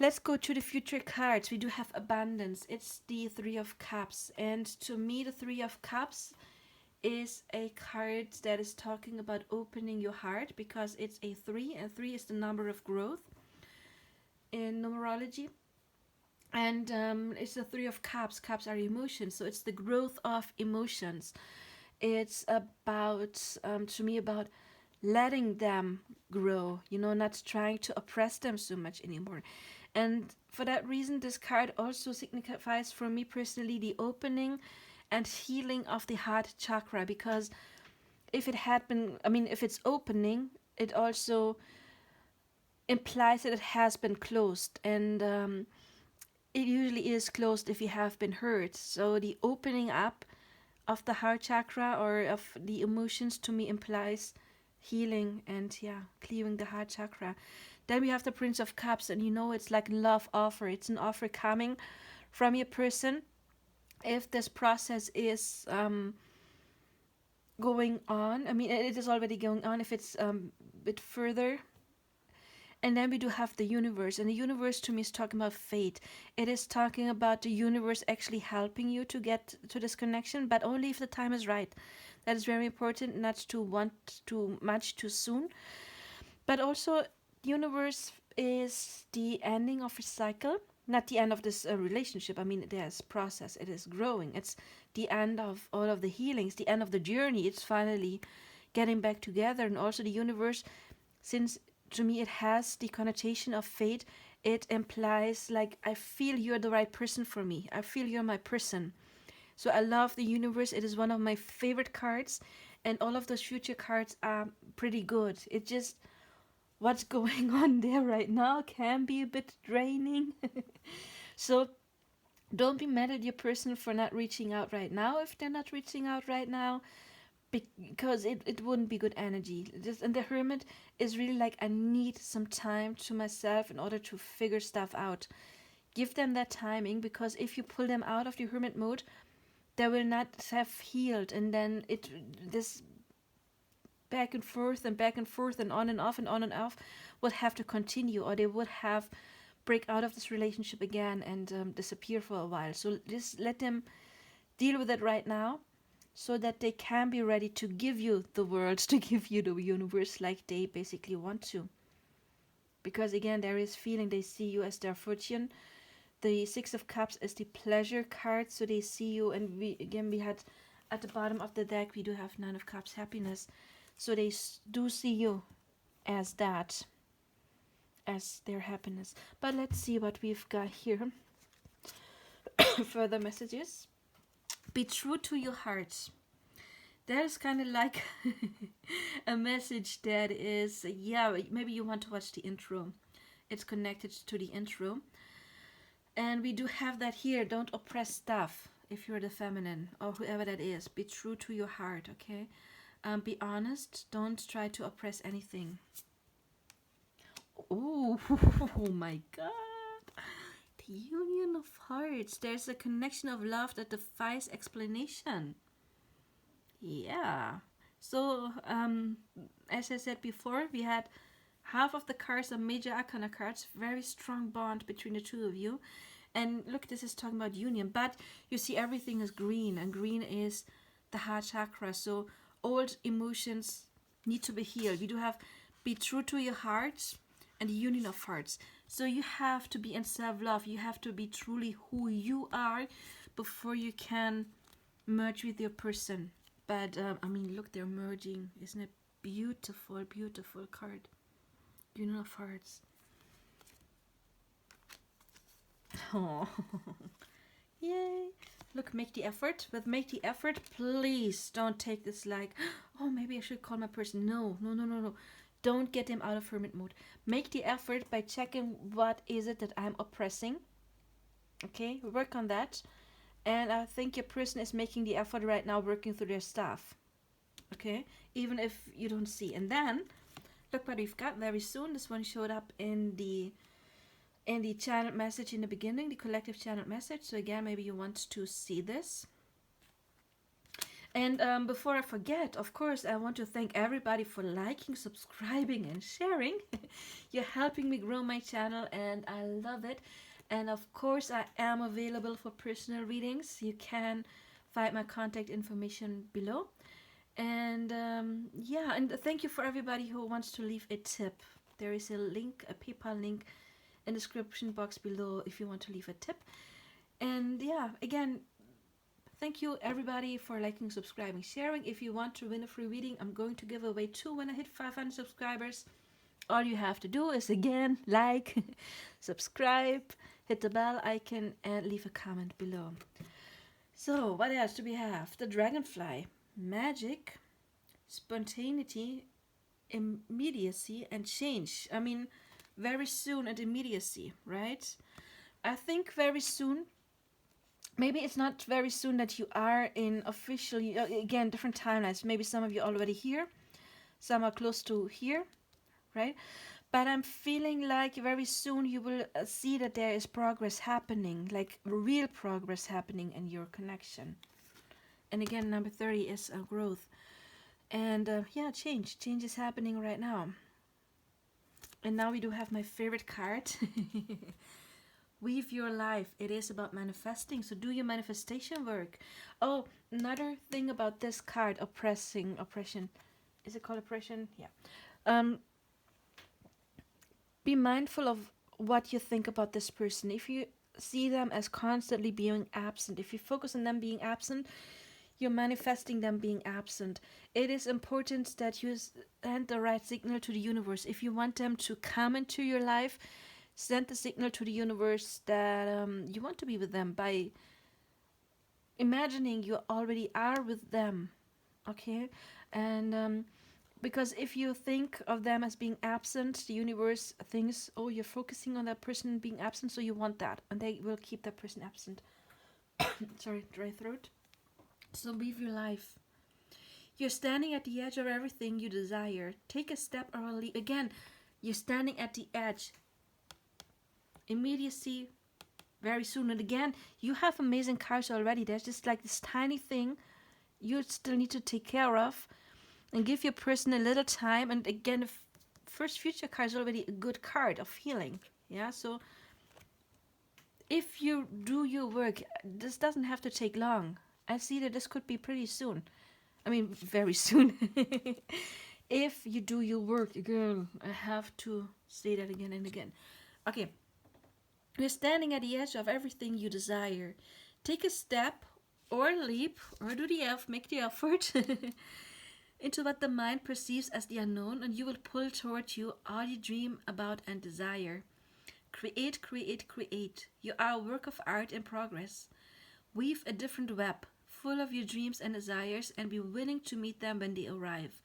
Let's go to the future cards. We do have abundance. It's the Three of Cups. And to me, the Three of Cups is a card that is talking about opening your heart, because it's a 3, and 3 is the number of growth in numerology. And it's the Three of Cups. Cups are emotions, so it's the growth of emotions. It's about, to me, about letting them grow, not trying to oppress them so much anymore. And for that reason, this card also signifies, for me personally, the opening and healing of the heart chakra, because if it's opening, it also implies that it has been closed, and it usually is closed if you have been hurt. So the opening up of the heart chakra, or of the emotions, to me implies healing and clearing the heart chakra. Then we have the Prince of Cups, and it's like a love offer. It's an offer coming from your person. If this process is going on, I mean, it is already going on, if it's a bit further. And then we do have the universe, and the universe to me is talking about fate. It is talking about the universe actually helping you to get to this connection, but only if the time is right. That is very important, not to want too much too soon. But also, the universe is the ending of a cycle, not the end of this relationship. I mean, there's process, it is growing. It's the end of all of the healings, the end of the journey. It's finally getting back together. And also the universe, since to me it has the connotation of fate, it implies like, I feel you're the right person for me. I feel you're my person. So I love the universe. It is one of my favorite cards, and all of those future cards are pretty good. It just, what's going on there right now can be a bit draining. So don't be mad at your person for not reaching out right now, if they're not reaching out right now, because it wouldn't be good energy. And the hermit is really like, I need some time to myself in order to figure stuff out. Give them that timing, because if you pull them out of the hermit mode, they will not have healed, and then this back and forth and back and forth and on and off and on and off would have to continue, or they would have break out of this relationship again and disappear for a while. So just let them deal with it right now, so that they can be ready to give you the world, to give you the universe like they basically want to. Because again, there is feeling, they see you as their fortune. The Six of Cups is the pleasure card, so they see you, and we had at the bottom of the deck, we do have Nine of Cups, happiness. So they do see you as that. as their happiness. But let's see what we've got here. Further messages. Be true to your heart. That is kind of like a message that is, yeah, maybe you want to watch the intro. It's connected to the intro. And we do have that here. Don't oppress stuff if you're the feminine or whoever that is. Be true to your heart, okay? Be honest. Don't try to oppress anything. Oh, oh my God. The union of hearts. There's a connection of love that defies explanation. Yeah. So, as I said before, we had half of the cards are major arcana cards. Very strong bond between the two of you. And look, this is talking about union. But you see, everything is green. And green is the heart chakra. So, old emotions need to be healed. We do have be true to your heart and the union of hearts. So, you have to be in self-love. You have to be truly who you are before you can merge with your person. But, I mean, look, they're merging. Isn't it beautiful, beautiful card? Union of Hearts. Oh, yay. Look, make the effort. But make the effort, please don't take this like, oh, maybe I should call my person. No, no, no, no, no. Don't get him out of hermit mode. Make the effort by checking what is it that I'm oppressing. Okay, work on that. And I think your person is making the effort right now, working through their stuff. Okay? Even if you don't see. And then, look what we've got very soon. This one showed up in the channel message in the beginning, the collective channel message. So again, maybe you want to see this. And before I forget, of course, I want to thank everybody for liking, subscribing, and sharing. You're helping me grow my channel, and I love it. And of course, I am available for personal readings. You can find my contact information below. And yeah, and thank you for everybody who wants to leave a tip. There is a link, a PayPal link in the description box below if you want to leave a tip. And yeah, again, thank you everybody for liking, subscribing, sharing. If you want to win a free reading, I'm going to give away 2 when I hit 500 subscribers. All you have to do is again like, subscribe, hit the bell icon, and leave a comment below. So what else do we have? The dragonfly, magic, spontaneity, immediacy, and change. I mean, very soon and immediacy, right? I think very soon. Maybe it's not very soon that you are in official, again, different timelines. Maybe some of you already here, some are close to here, right? But I'm feeling like very soon you will see that there is progress happening, like real progress happening in your connection. And again, number 30 is growth. And yeah, change is happening right now. And now we do have my favorite card. Weave your life. It is about manifesting. So do your manifestation work. Oh, another thing about this card, oppression. Is it called oppression? Yeah. Be mindful of what you think about this person. If you see them as constantly being absent, if you focus on them being absent, you're manifesting them being absent. It is important that you send the right signal to the universe. If you want them to come into your life, send the signal to the universe that you want to be with them by imagining you already are with them. Okay? And because if you think of them as being absent, the universe thinks, oh, you're focusing on that person being absent, so you want that. And they will keep that person absent. Sorry, dry throat. So live your life. You're standing at the edge of everything you desire. Take a step or a leap. Again, you're standing at the edge. Immediacy, very soon. And again, you have amazing cards already. There's just like this tiny thing you still need to take care of. And give your person a little time. And again, the first future card is already a good card of healing. Yeah, so if you do your work, this doesn't have to take long. I see that this could be pretty soon. I mean, very soon. If you do your work, girl, I have to say that again and again. Okay. You're standing at the edge of everything you desire. Take a step or leap or do the make the effort. into what the mind perceives as the unknown, and you will pull toward you all you dream about and desire. Create, create, create. You are a work of art in progress. Weave a different web, full of your dreams and desires, and be willing to meet them when they arrive.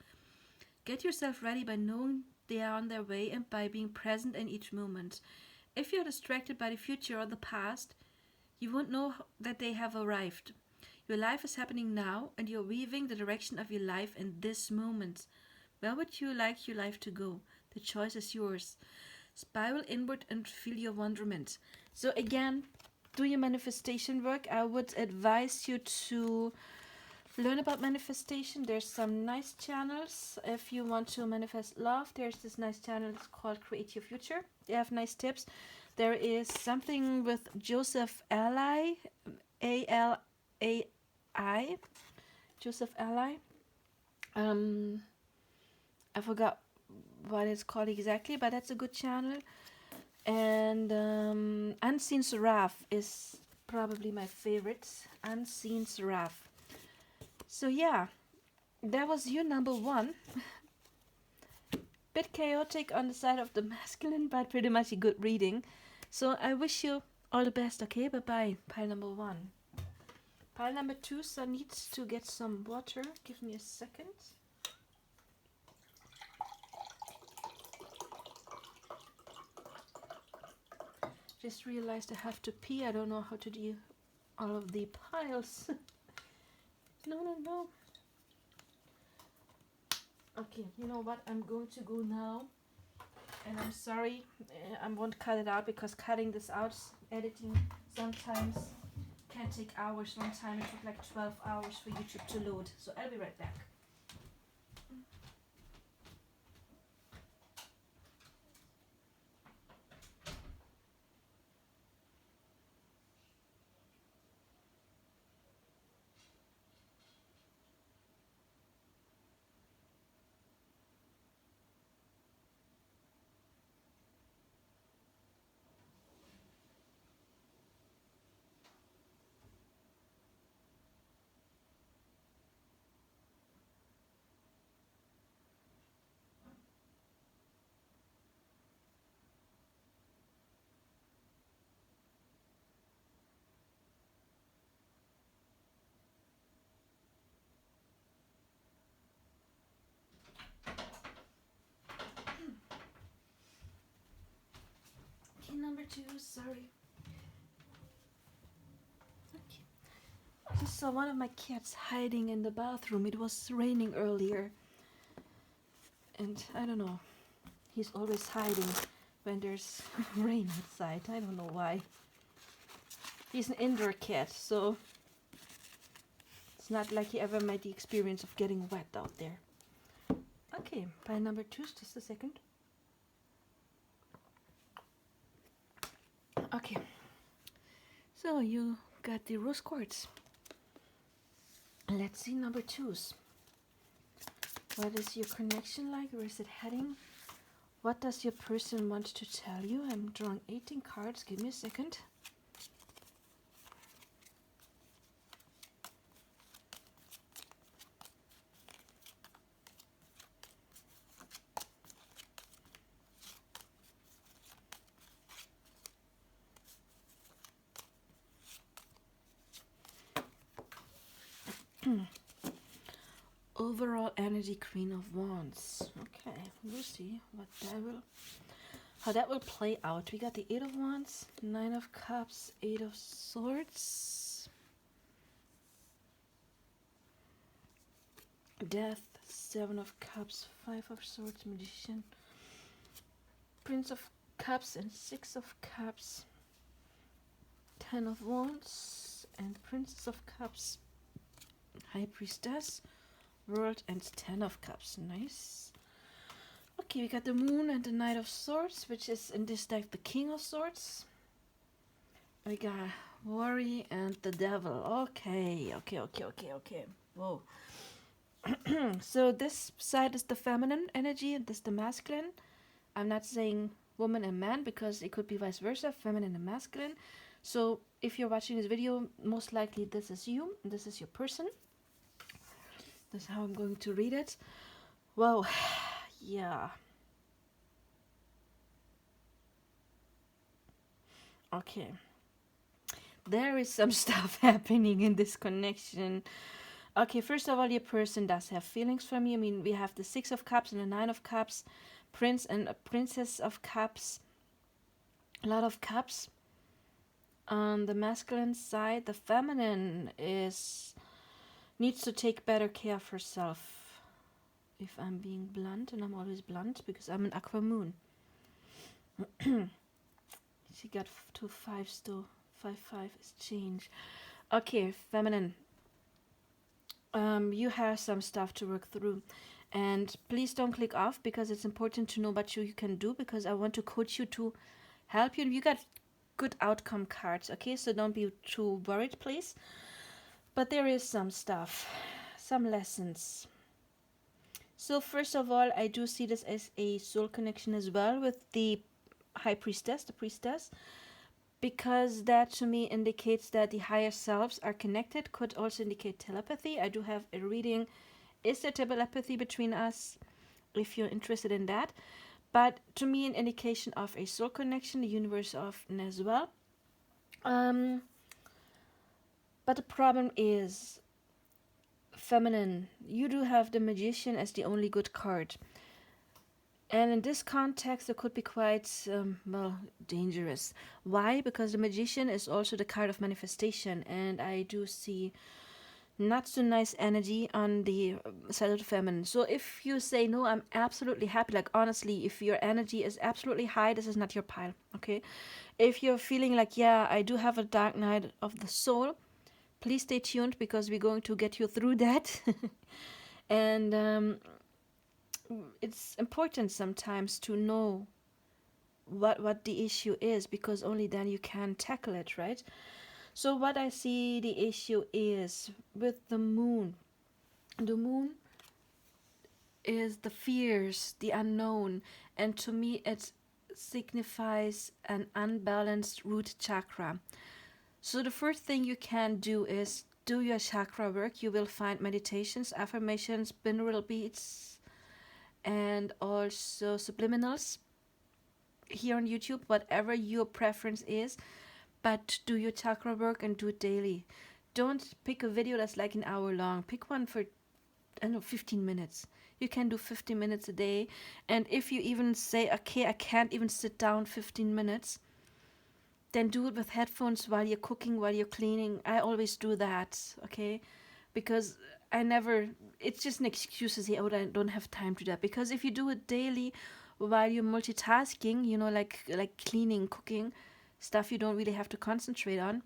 Get yourself ready by knowing they are on their way and by being present in each moment. If you're distracted by the future or the past, you won't know that they have arrived. Your life is happening now, and you're weaving the direction of your life in this moment. Where would you like your life to go? The choice is yours. Spiral inward and feel your wonderment. So again, do your manifestation work. I would advise you to learn about manifestation. There's some nice channels. If you want to manifest love, there's this nice channel. It's called Create Your Future. They have nice tips. There is something with Joseph Ally, A-L-A-I, Joseph Ally. I forgot what it's called exactly, but that's a good channel. And Unseen Seraph is probably my favorite. Unseen Seraph. So yeah, that was your number one. Bit chaotic on the side of the masculine, but pretty much a good reading. So I wish you all the best, okay? Bye-bye. Pile number one. Pile number two, so needs to get some water. Give me a second. Just realized I have to pee. I don't know how to do all of the piles. No. Okay, you know what? I'm going to go now. And I'm sorry, I won't cut it out because cutting this out, editing sometimes can take hours. One time it took like 12 hours for YouTube to load. So I'll be right back. Okay, number two, sorry. Okay. I just saw one of my cats hiding in the bathroom. It was raining earlier. And I don't know. He's always hiding when there's rain outside. I don't know why. He's an indoor cat, so it's not like he ever made the experience of getting wet out there. Okay, pile number two, just a second. Okay, so you got the rose quartz. Let's see number twos. What is your connection like? Where is it heading? What does your person want to tell you? I'm drawing 18 cards. Give me a second. Overall energy, Queen of Wands. Okay, we'll see how that will play out. We got the 8 of Wands, 9 of Cups, 8 of Swords, Death, 7 of Cups, 5 of Swords, Magician, Prince of Cups and 6 of Cups, 10 of Wands and Princess of Cups, High Priestess, World and 10 of Cups. Nice. Okay, we got the Moon and the Knight of Swords, which is in this deck the King of Swords. We got Worry and the Devil. Okay. Whoa. So this side is the feminine energy and this the masculine. I'm not saying woman and man because it could be vice versa, feminine and masculine. So if you're watching this video, most likely this is you, this is your person. That's how I'm going to read it. Well, yeah. Okay. There is some stuff happening in this connection. Okay, first of all, your person does have feelings from you. I mean, we have the Six of Cups and the Nine of Cups, Prince and a Princess of Cups, a lot of cups. On the masculine side, the feminine is needs to take better care of herself. If I'm being blunt, and I'm always blunt because I'm an Aqua Moon. She got two fives though. 5-5 is change. Okay, feminine. You have some stuff to work through, and please don't click off because it's important to know what you can do, because I want to coach you to help you. You got good outcome cards, okay? So don't be too worried, please. But there is some stuff, some lessons. So first of all, I do see this as a soul connection as well with the High Priestess, the Priestess, because that to me indicates that the higher selves are connected. Could also indicate telepathy. I do have a reading. Is there telepathy between us? If you're interested in that. But to me, an indication of a soul connection, the universe often as well. But the problem is feminine. You do have the Magician as the only good card. And in this context, it could be quite, dangerous. Why? Because the Magician is also the card of manifestation. And I do see not so nice energy on the side of the feminine. So if you say, no, I'm absolutely happy, like honestly, if your energy is absolutely high, this is not your pile, okay? If you're feeling like, yeah, I do have a dark night of the soul, please stay tuned because we're going to get you through that. And it's important sometimes to know what the issue is, because only then you can tackle it, right? So what I see the issue is with the moon. The moon is the fears, the unknown, and to me it signifies an unbalanced root chakra. So the first thing you can do is do your chakra work. You will find meditations, affirmations, binaural beats, and also subliminals here on YouTube, whatever your preference is. But do your chakra work and do it daily. Don't pick a video that's like an hour long. Pick one for, I don't know, 15 minutes. You can do 15 minutes a day. And if you even say, okay, I can't even sit down 15 minutes, then do it with headphones while you're cooking, while you're cleaning. I always do that, okay? Because it's just an excuse to say, oh, I don't have time to do that. Because if you do it daily while you're multitasking, like cleaning, cooking, stuff you don't really have to concentrate on,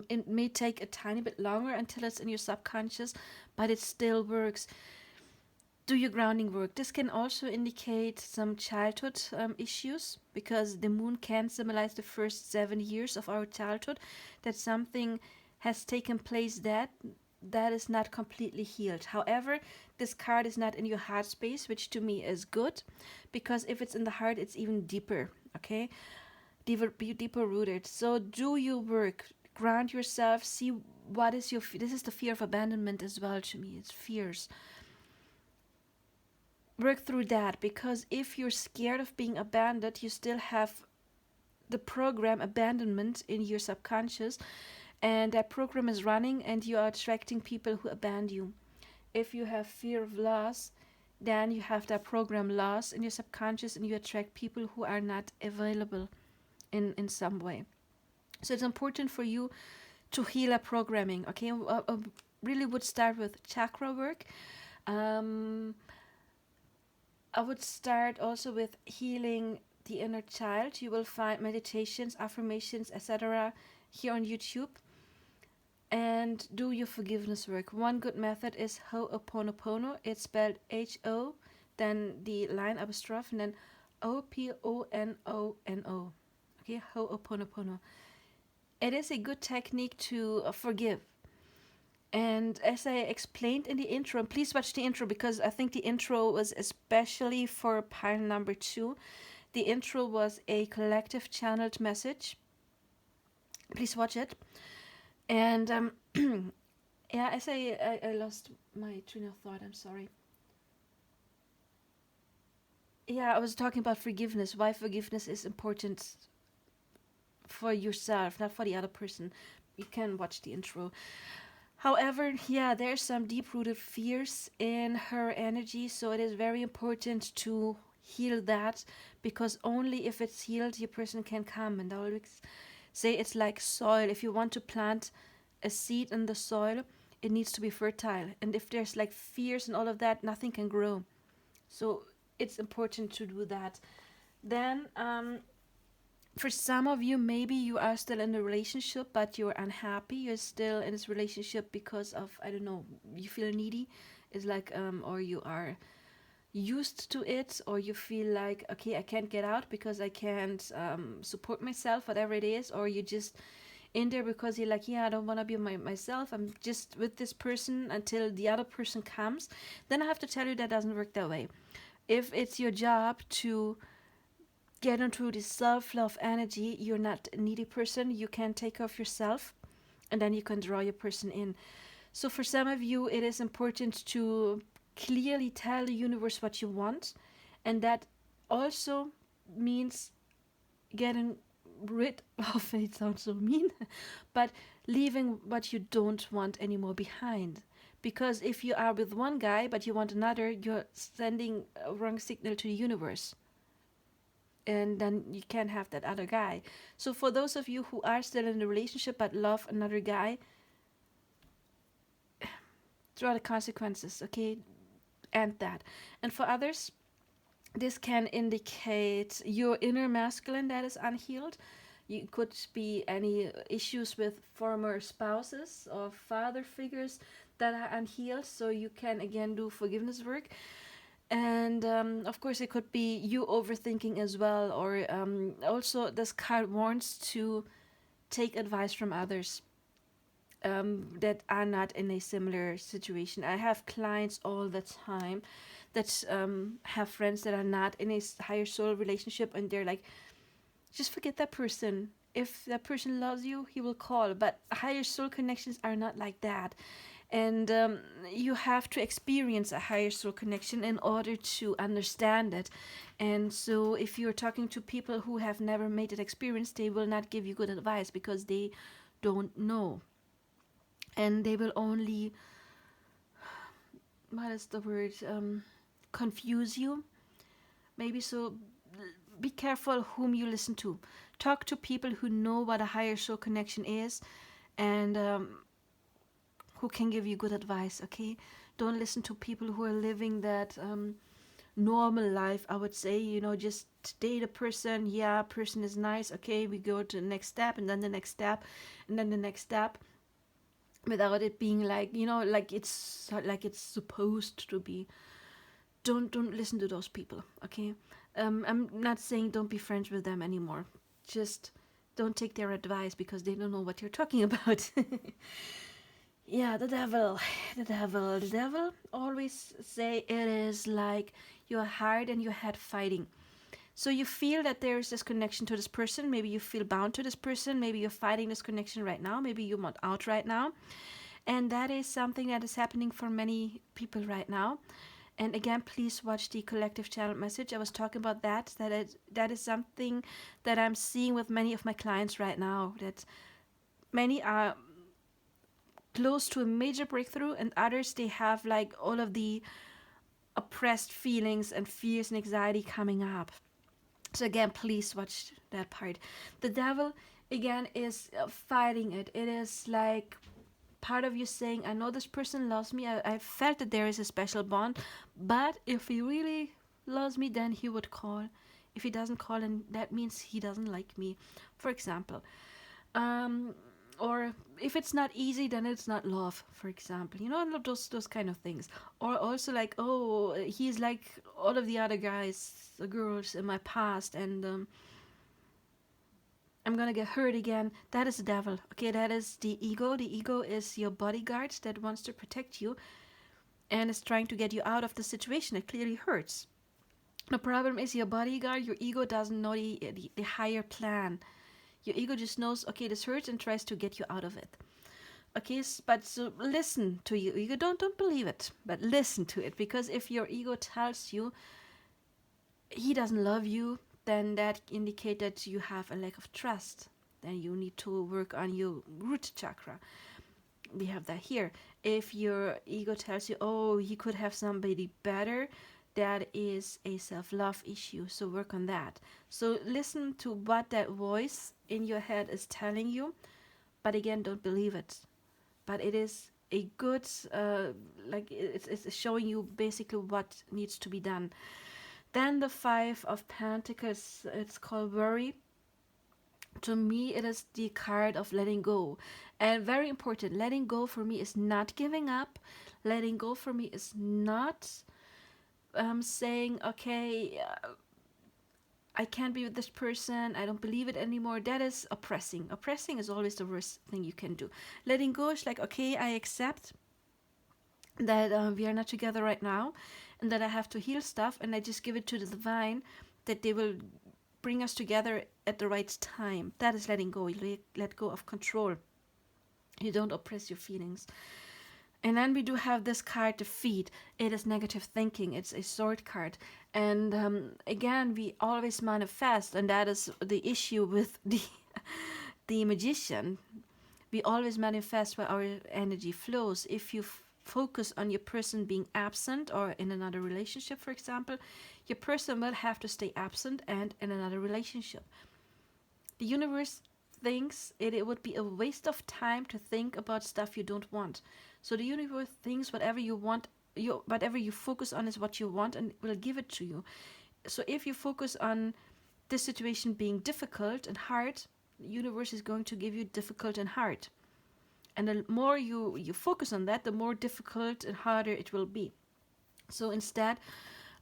it may take a tiny bit longer until it's in your subconscious, but it still works. Do your grounding work. This can also indicate some childhood issues, because the moon can symbolize the first 7 years of our childhood, that something has taken place that is not completely healed. However, this card is not in your heart space, which to me is good, because if it's in the heart, it's even deeper, okay? Deeper rooted. So do your work, ground yourself, see what is this is the fear of abandonment as well. To me, it's fears. Work through that, because if you're scared of being abandoned, you still have the program abandonment in your subconscious, and that program is running, and you are attracting people who abandon you. If you have fear of loss, then you have that program loss in your subconscious, and you attract people who are not available in some way. So it's important for you to heal a programming, okay? I really would start with chakra work. I would start also with healing the inner child. You will find meditations, affirmations, etc. here on YouTube. And do your forgiveness work. One good method is Ho'oponopono. It's spelled H-O, then the line apostrophe, and then O-P-O-N-O-N-O. Okay, Ho'oponopono. It is a good technique to forgive. And as I explained in the intro, and please watch the intro, because I think the intro was especially for pile number 2. The intro was a collective channeled message. Please watch it. And Yeah, I lost my train of thought. I'm sorry. Yeah, I was talking about forgiveness. Why forgiveness is important for yourself, not for the other person. You can watch the intro. However, yeah, there's some deep rooted fears in her energy, so it is very important to heal that, because only if it's healed, your person can come. And I always say it's like soil. If you want to plant a seed in the soil, it needs to be fertile. And if there's like fears and all of that, nothing can grow. So it's important to do that. Then, for some of you, maybe you are still in a relationship, but you're unhappy. You're still in this relationship because of, I don't know, you feel needy. It's like, or you are used to it, or you feel like, okay, I can't get out because I can't support myself, whatever it is, or you just in there because you're like, yeah, I don't want to be myself. I'm just with this person until the other person comes. Then I have to tell you that doesn't work that way. If it's your job to get into this self-love energy, you're not a needy person, you can take care of yourself, and then you can draw your person in. So for some of you, it is important to clearly tell the universe what you want, and that also means getting rid of it. Sounds so mean, but leaving what you don't want anymore behind. Because if you are with one guy but you want another, you're sending a wrong signal to the universe, and then you can't have that other guy. So for those of you who are still in a relationship but love another guy, draw the consequences, okay? End that. And for others, this can indicate your inner masculine that is unhealed. You could be any issues with former spouses or father figures that are unhealed, so you can again do forgiveness work. And of course, it could be you overthinking as well, or also this card warns to take advice from others that are not in a similar situation. I have clients all the time that have friends that are not in a higher soul relationship, and they're like, just forget that person. If that person loves you, he will call. But higher soul connections are not like that. And you have to experience a higher soul connection in order to understand it. And so if you're talking to people who have never made that experience, they will not give you good advice because they don't know. And they will only, what is the word, confuse you, maybe. So be careful whom you listen to. Talk to people who know what a higher soul connection is, and who can give you good advice, okay? Don't listen to people who are living that normal life, I would say, just date a person. Yeah, person is nice, okay, we go to the next step, and then the next step, and then the next step, without it being like, like it's supposed to be. Don't listen to those people, okay? I'm not saying don't be friends with them anymore. Just don't take their advice because they don't know what you're talking about. Yeah, the devil always say it is like your heart and your head fighting. So you feel that there is this connection to this person. Maybe you feel bound to this person. Maybe you're fighting this connection right now. Maybe you want out right now. And that is something that is happening for many people right now. And again, please watch the collective channel message. I was talking about that is something that I'm seeing with many of my clients right now. That many are close to a major breakthrough, and others, they have like all of the oppressed feelings and fears and anxiety coming up. So again, please watch that part. The devil again is fighting it. It is like part of you saying, I know this person loves me. I felt that there is a special bond, but if he really loves me, then he would call. If he doesn't call, and that means he doesn't like me, for example. Um, or if it's not easy, then it's not love, for example. Those kind of things. Or also like, oh, he's like all of the other guys, the girls in my past, and I'm gonna get hurt again. That is the devil. Okay, that is the ego. The ego is your bodyguard that wants to protect you and is trying to get you out of the situation. It clearly hurts. The problem is your bodyguard, your ego doesn't know the higher plan. Your ego just knows, okay, this hurts, and tries to get you out of it. Okay, but so listen to you. You don't believe it, but listen to it, because if your ego tells you he doesn't love you, then that indicates that you have a lack of trust. Then you need to work on your root chakra. We have that here. If your ego tells you, oh, he could have somebody better, that is a self-love issue. So work on that. So listen to what that voice in your head is telling you, but again, don't believe it. But it is a good, like it's showing you basically what needs to be done. Then the Five of Pentacles, it's called worry. To me, it is the card of letting go. And very important, letting go for me is not giving up. Letting go for me is not saying, okay, I can't be with this person, I don't believe it anymore. That is oppressing. Oppressing is always the worst thing you can do. Letting go is like, okay, I accept that we are not together right now, and that I have to heal stuff, and I just give it to the divine, that they will bring us together at the right time. That is letting go. You let go of control. You don't oppress your feelings. And then we do have this card, defeat. It is negative thinking. It's a sword card. And again, we always manifest, and that is the issue with the magician. We always manifest where our energy flows. If you focus on your person being absent, or in another relationship, for example, your person will have to stay absent and in another relationship. The universe thinks it would be a waste of time to think about stuff you don't want. So the universe thinks whatever you want, whatever you focus on is what you want, and will give it to you. So if you focus on this situation being difficult and hard, the universe is going to give you difficult and hard. And the more you focus on that, the more difficult and harder it will be. So instead,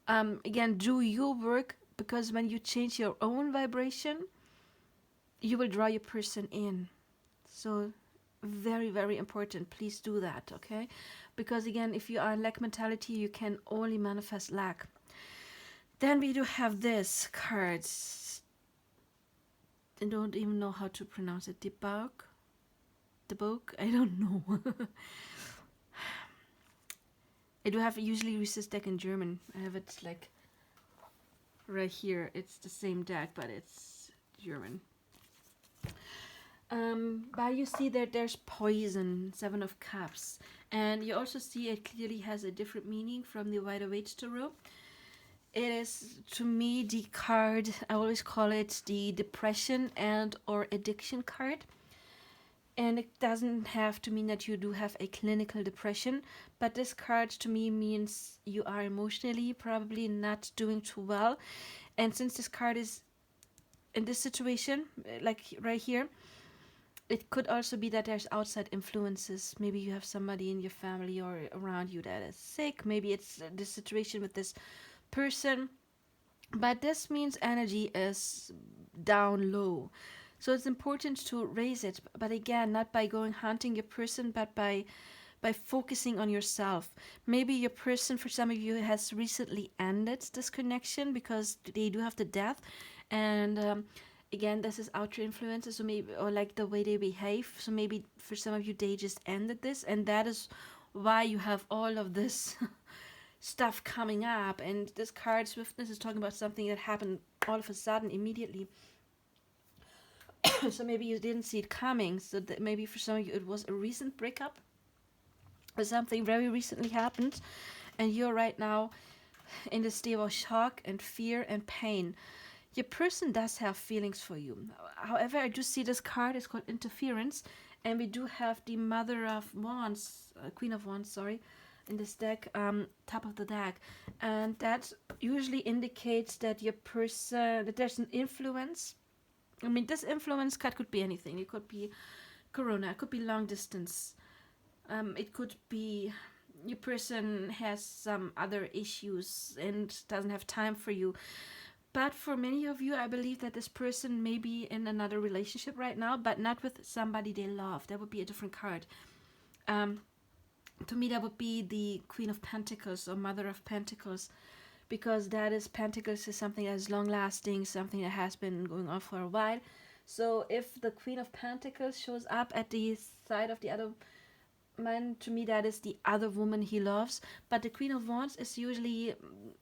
again, do your work, because when you change your own vibration, you will draw your person in. So very, very important. Please do that, okay? Because again, if you are in lack mentality, you can only manifest lack. Then we do have this cards. I don't even know how to pronounce it. Debug? I don't know. I do have usually resist deck in German. I have it like right here. It's the same deck, but it's German. But you see that there's poison, Seven of Cups. And you also see it clearly has a different meaning from the Rider-Waite Tarot. It is, to me, the card, I always call it the depression and or addiction card. And it doesn't have to mean that you do have a clinical depression, but this card to me means you are emotionally probably not doing too well. And since this card is in this situation, like right here, it could also be that there's outside influences. Maybe you have somebody in your family or around you that is sick. Maybe it's this situation with this person. But this means energy is down low. So it's important to raise it. But again, not by going hunting your person, but by focusing on yourself. Maybe your person, for some of you, has recently ended this connection because they do have the death. And again, this is outer influences, so maybe, or like the way they behave. So maybe for some of you, they just ended this, and that is why you have all of this stuff coming up. And this card swiftness is talking about something that happened all of a sudden, immediately. So maybe you didn't see it coming. So that maybe for some of you, it was a recent breakup, or something very recently happened, and you're right now in this state of shock and fear and pain. Your person does have feelings for you. However, I do see this card is called interference, and we do have the Mother of Wands, Queen of Wands, sorry, in this deck, top of the deck, and that usually indicates that your person, that there's an influence. I mean, this influence card could be anything. It could be Corona, it could be long distance. It could be your person has some other issues and doesn't have time for you. But for many of you, I believe that this person may be in another relationship right now, but not with somebody they love. That would be a different card. To me, that would be the Queen of Pentacles or Mother of Pentacles, because that is, Pentacles is something that is long-lasting, something that has been going on for a while. So if the Queen of Pentacles shows up at the side of the other man, to me, that is the other woman he loves. But the Queen of Wands is usually,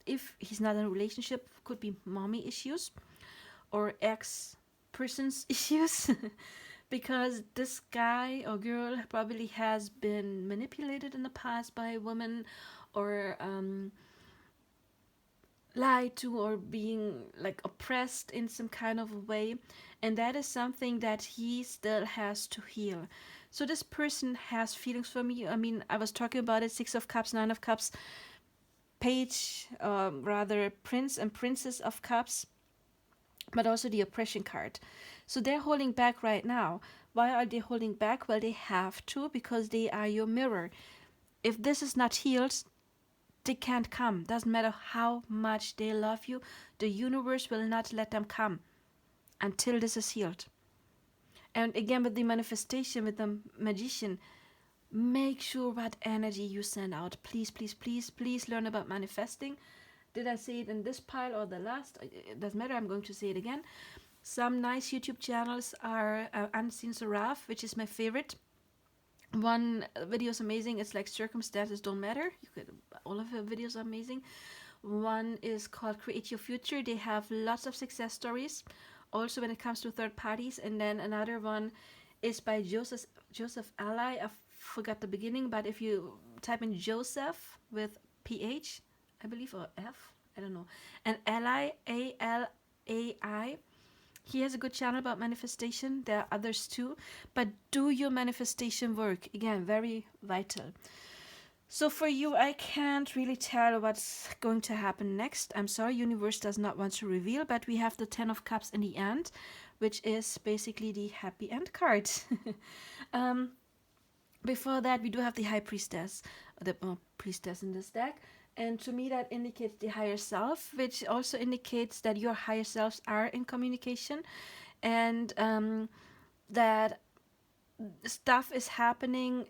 if he's not in a relationship, could be mommy issues or ex person's issues. Because this guy or girl probably has been manipulated in the past by a woman, or lied to, or being like oppressed in some kind of a way, and that is something that he still has to heal. So this person has feelings for me. I mean, I was talking about it: Six of Cups, Nine of Cups, Page, rather Prince and Princess of Cups, but also the oppression card. So they're holding back right now. Why are they holding back? Well, they have to, because they are your mirror. If this is not healed, they can't come. Doesn't matter how much they love you, the universe will not let them come until this is healed. And again, with the manifestation, with the magician, make sure what energy you send out. Please, please, please, please learn about manifesting. Did I say it in this pile or the last? It doesn't matter, I'm going to say it again. Some nice YouTube channels are Unseen Seraph, which is my favorite. One video is amazing. It's like Circumstances Don't Matter. All of her videos are amazing. One is called Create Your Future. They have lots of success stories, also when it comes to third parties. And then another one is by Joseph Ally. I forgot the beginning, but if you type in Joseph with PH, I believe, or F, I don't know, and Ally, ALAI. He has a good channel about manifestation. There are others too. But do your manifestation work. Again, very vital. So for you, I can't really tell what's going to happen next. I'm sorry, universe does not want to reveal, but we have the Ten of Cups in the end, which is basically the happy end card. Before that, we do have the High Priestess, the priestess in this deck. And to me, that indicates the higher self, which also indicates that your higher selves are in communication, and that stuff is happening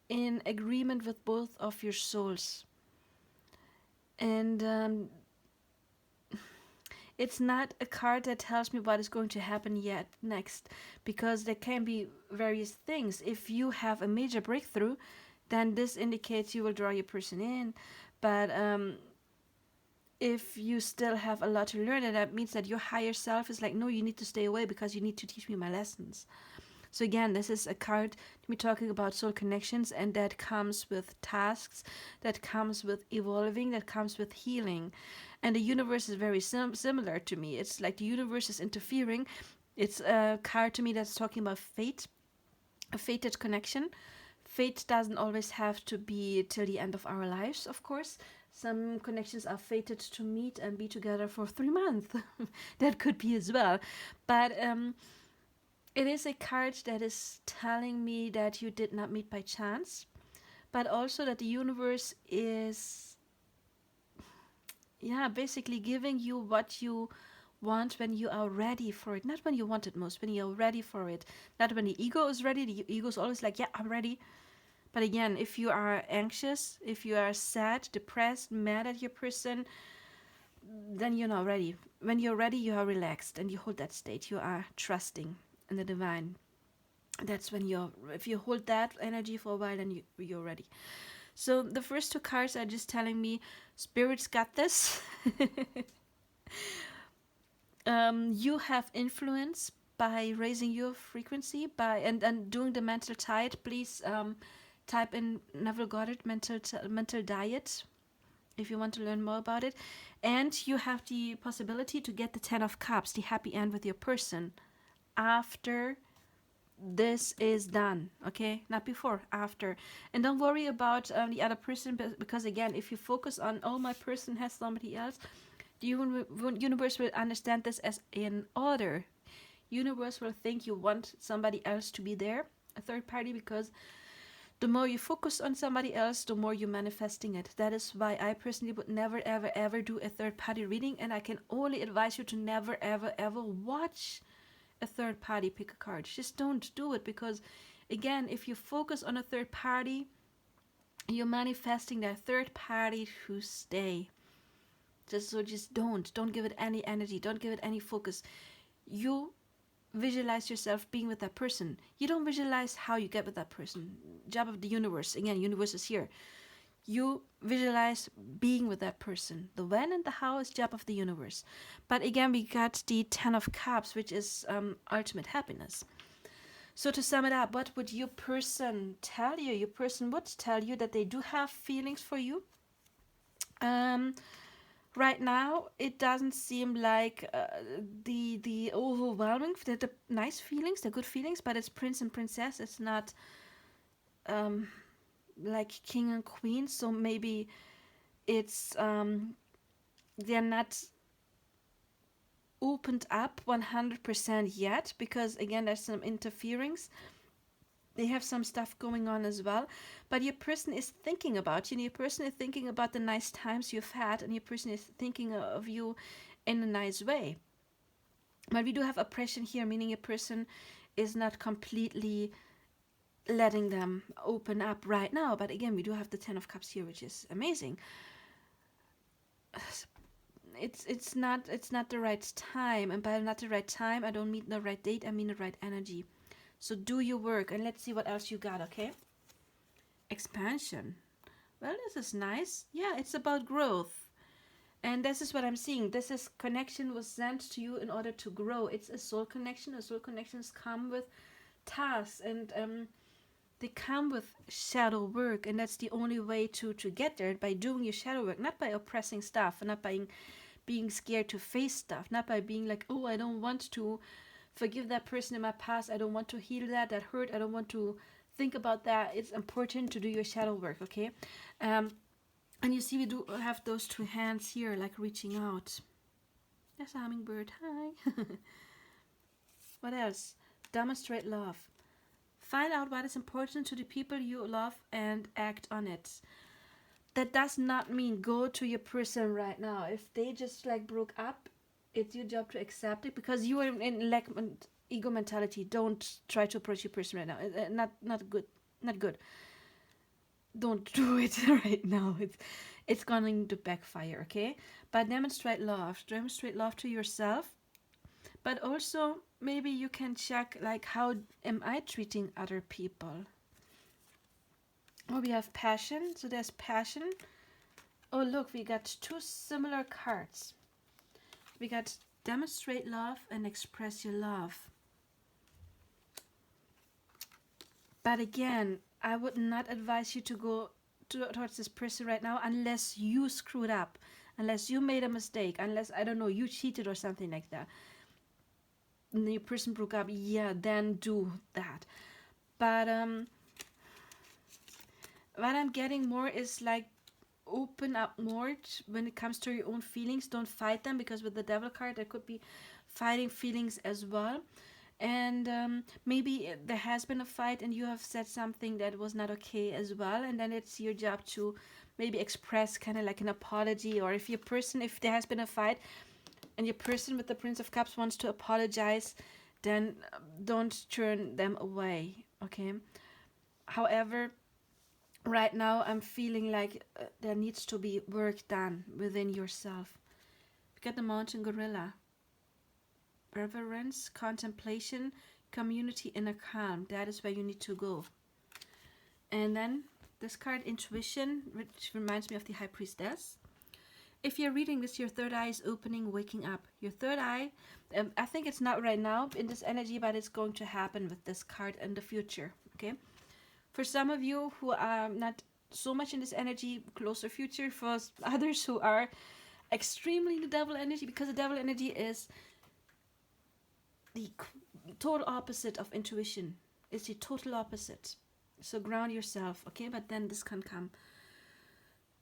in agreement with both of your souls. And it's not a card that tells me what is going to happen yet next, because there can be various things. If you have a major breakthrough, then this indicates you will draw your person in. But if you still have a lot to learn, and that means that your higher self is like, no, you need to stay away because you need to teach me my lessons. So again, this is a card to be talking about soul connections, and that comes with tasks, that comes with evolving, that comes with healing. And the universe is very similar to me. It's like the universe is interfering. It's a card to me that's talking about fate, a fated connection. Fate doesn't always have to be till the end of our lives, of course. Some connections are fated to meet and be together for 3 months. That could be as well. But it is a card that is telling me that you did not meet by chance, but also that the universe is, basically giving you what you want when you are ready for it. Not when you want it most, when you're ready for it. Not when the ego is ready. The ego is always like, yeah, I'm ready. But again, if you are anxious, if you are sad, depressed, mad at your person, then you're not ready. When you're ready, you are relaxed and you hold that state. You are trusting in the divine. That's when if you hold that energy for a while, then you're ready. So the first 2 cards are just telling me, spirits got this. You have influence by raising your frequency, and doing the mental tide. Please type in Neville Goddard mental diet if you want to learn more about it. And you have the possibility to get the 10 of Cups, the happy end with your person, after this is done. Okay, not before, after. And don't worry about the other person, because again, if you focus on, oh, my person has somebody else, the universe will understand this as an order. Universe will think you want somebody else to be there, a third party, because the more you focus on somebody else, the more you're manifesting it. That is why I personally would never, ever, ever do a third party reading, and I can only advise you to never, ever, ever watch a third party pick a card. Just don't do it, because again, if you focus on a third party, you're manifesting that third party to stay. Just don't give it any energy, don't give it any focus. You visualize yourself being with that person. You don't visualize how you get with that person. Job of the universe. Again, universe is here. You visualize being with that person. The when and the how is job of the universe. But again, we got the Ten of Cups, which is ultimate happiness. So to sum it up, what would your person tell you? Your person would tell you that they do have feelings for you. Right now, it doesn't seem like the overwhelming, the nice feelings, the good feelings, but it's prince and princess. It's not like king and queen. So maybe it's they're not opened up 100% yet, because again, there's some interference. They have some stuff going on as well, but your person is thinking about you. Your person is thinking about the nice times you've had, and your person is thinking of you in a nice way. But we do have oppression here, meaning your person is not completely letting them open up right now. But again, we do have the Ten of Cups here, which is amazing. It's not the right time, and by not the right time, I don't mean the right date. I mean the right energy. So do your work, and let's see what else you got, okay? Expansion. Well, this is nice. Yeah, it's about growth. And this is what I'm seeing. This is connection was sent to you in order to grow. It's a soul connection. Soul connections come with tasks, and they come with shadow work. And that's the only way to get there, by doing your shadow work, not by oppressing stuff, and not by being scared to face stuff, not by being like, oh, I don't want to forgive that person in my past. I don't want to heal that hurt. I don't want to think about that. It's important to do your shadow work, okay? And you see, we do have those two hands here, like reaching out. There's a hummingbird. Hi. What else? Demonstrate love. Find out what is important to the people you love and act on it. That does not mean go to your person right now. If they just like broke up, it's your job to accept it, because you are in lack ego mentality. Don't try to approach your person right now. Not good. Don't do it right now. It's going to backfire, okay? But demonstrate love. Demonstrate love to yourself. But also maybe you can check, like, how am I treating other people? Oh, we have passion. So there's passion. Oh, look, we got two similar cards. We got demonstrate love and express your love. But again, I would not advise you to go towards this person right now unless you screwed up, unless you made a mistake, unless, I don't know, you cheated or something like that. And your person broke up, yeah, then do that. But what I'm getting more is like, open up more when it comes to your own feelings. Don't fight them, because with the Devil card there could be fighting feelings as well. And maybe there has been a fight and you have said something that was not okay as well, and then it's your job to maybe express kind of like an apology. Or if there has been a fight and your person with the Prince of Cups wants to apologize, then don't turn them away, okay? However, right now I'm feeling like there needs to be work done within yourself. We got the Mountain Gorilla. Reverence, contemplation, community, inner calm. That is where you need to go. And then this card, Intuition, which reminds me of the High Priestess. If you're reading this, your third eye is opening, waking up. Your third eye, I think it's not right now in this energy, but it's going to happen with this card in the future, okay? For some of you who are not so much in this energy, closer future. For others who are extremely in the Devil energy, because the Devil energy is the total opposite of intuition. It's the total opposite. So ground yourself, okay? But then this can come.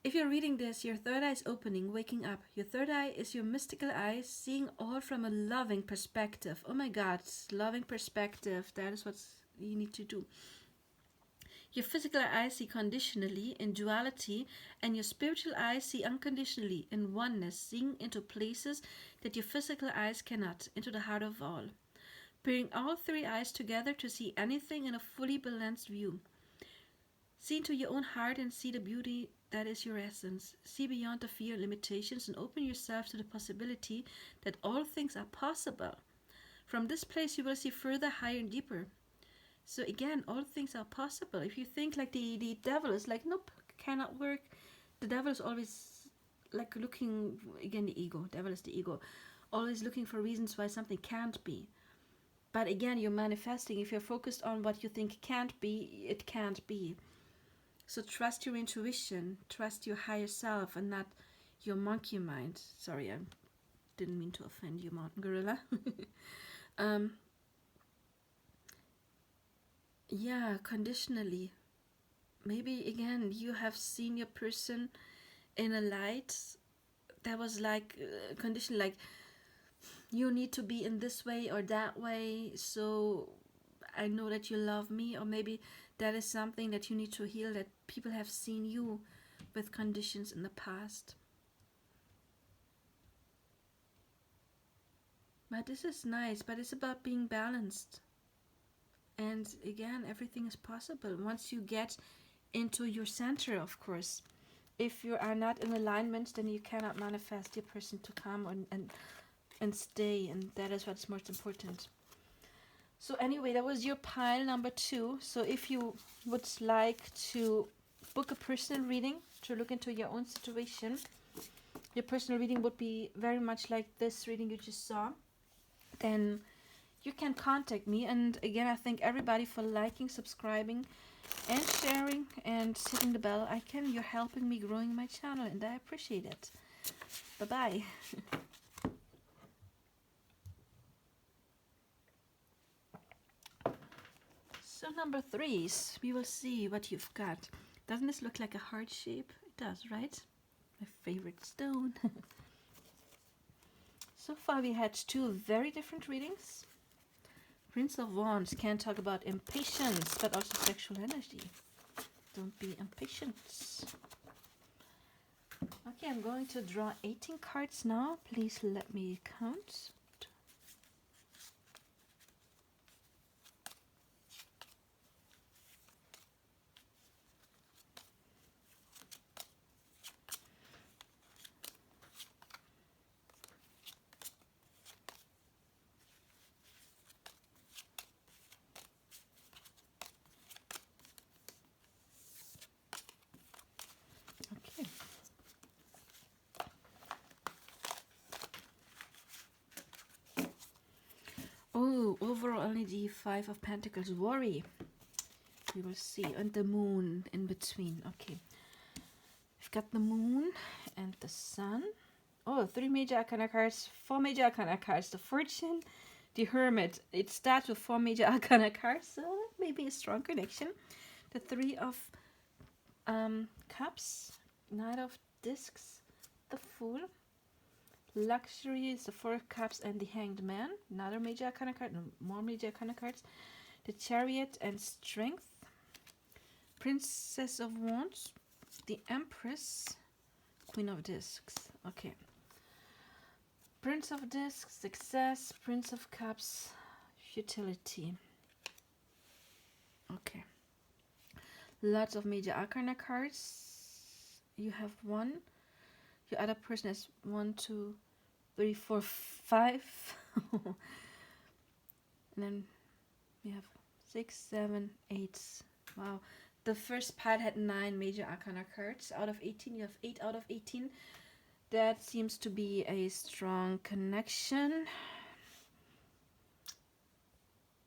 If you're reading this, your third eye is opening, waking up. Your third eye is your mystical eye, seeing all from a loving perspective. Oh my God, loving perspective. That is what you need to do. Your physical eyes see conditionally, in duality, and your spiritual eyes see unconditionally, in oneness, seeing into places that your physical eyes cannot, into the heart of all. Pairing all three eyes together to see anything in a fully balanced view. See into your own heart and see the beauty that is your essence. See beyond the fear and limitations and open yourself to the possibility that all things are possible. From this place, you will see further, higher, and deeper. So again, all things are possible. If you think like the devil is like, nope, cannot work. The devil is always like looking, again, the ego. Devil is the ego. Always looking for reasons why something can't be. But again, you're manifesting. If you're focused on what you think can't be, it can't be. So trust your intuition. Trust your higher self and not your monkey mind. Sorry, I didn't mean to offend you, mountain gorilla. Yeah, conditionally. Maybe again, you have seen your person in a light that was like conditioned, like you need to be in this way or that way, so I know that you love me. Or maybe that is something that you need to heal, that people have seen you with conditions in the past. But this is nice, but it's about being balanced. And again, everything is possible once you get into your center, of course. If you are not in alignment, then you cannot manifest your person to come and stay, and that is what's most important. So anyway, that was your pile number 2. So if you would like to book a personal reading to look into your own situation, your personal reading would be very much like this reading you just saw, then you can contact me. And again, I thank everybody for liking, subscribing, and sharing, and hitting the bell icon. You're helping me growing my channel, and I appreciate it. Bye-bye. So number 3s, we will see what you've got. Doesn't this look like a heart shape? It does, right? My favorite stone. So far we had 2 very different readings. Prince of Wands can talk about impatience, but also sexual energy. Don't be impatient. Okay, I'm going to draw 18 cards now. Please let me count. Okay. Oh, overall energy, 5 of Pentacles, worry. We will see. And the moon in between. Okay. We've got the moon and the sun. Oh, 3 major arcana cards, 4 major arcana cards. The fortune, the hermit. It starts with 4 major arcana cards, so maybe a strong connection. The 3 of cups, Knight of discs, the fool. Luxury is the 4 of cups and the hanged man. Another major arcana card, no, more major arcana cards. The chariot and strength. Princess of wands, the empress, queen of discs. Okay. Prince of discs, success. Prince of cups, futility. Okay. Lots of major arcana cards. You have 1. Your other person has 1, 2, 3, 4, 5. And then we have 6, 7, 8. Wow. The first pile had 9 major arcana cards. Out of 18, you have 8 out of 18. That seems to be a strong connection.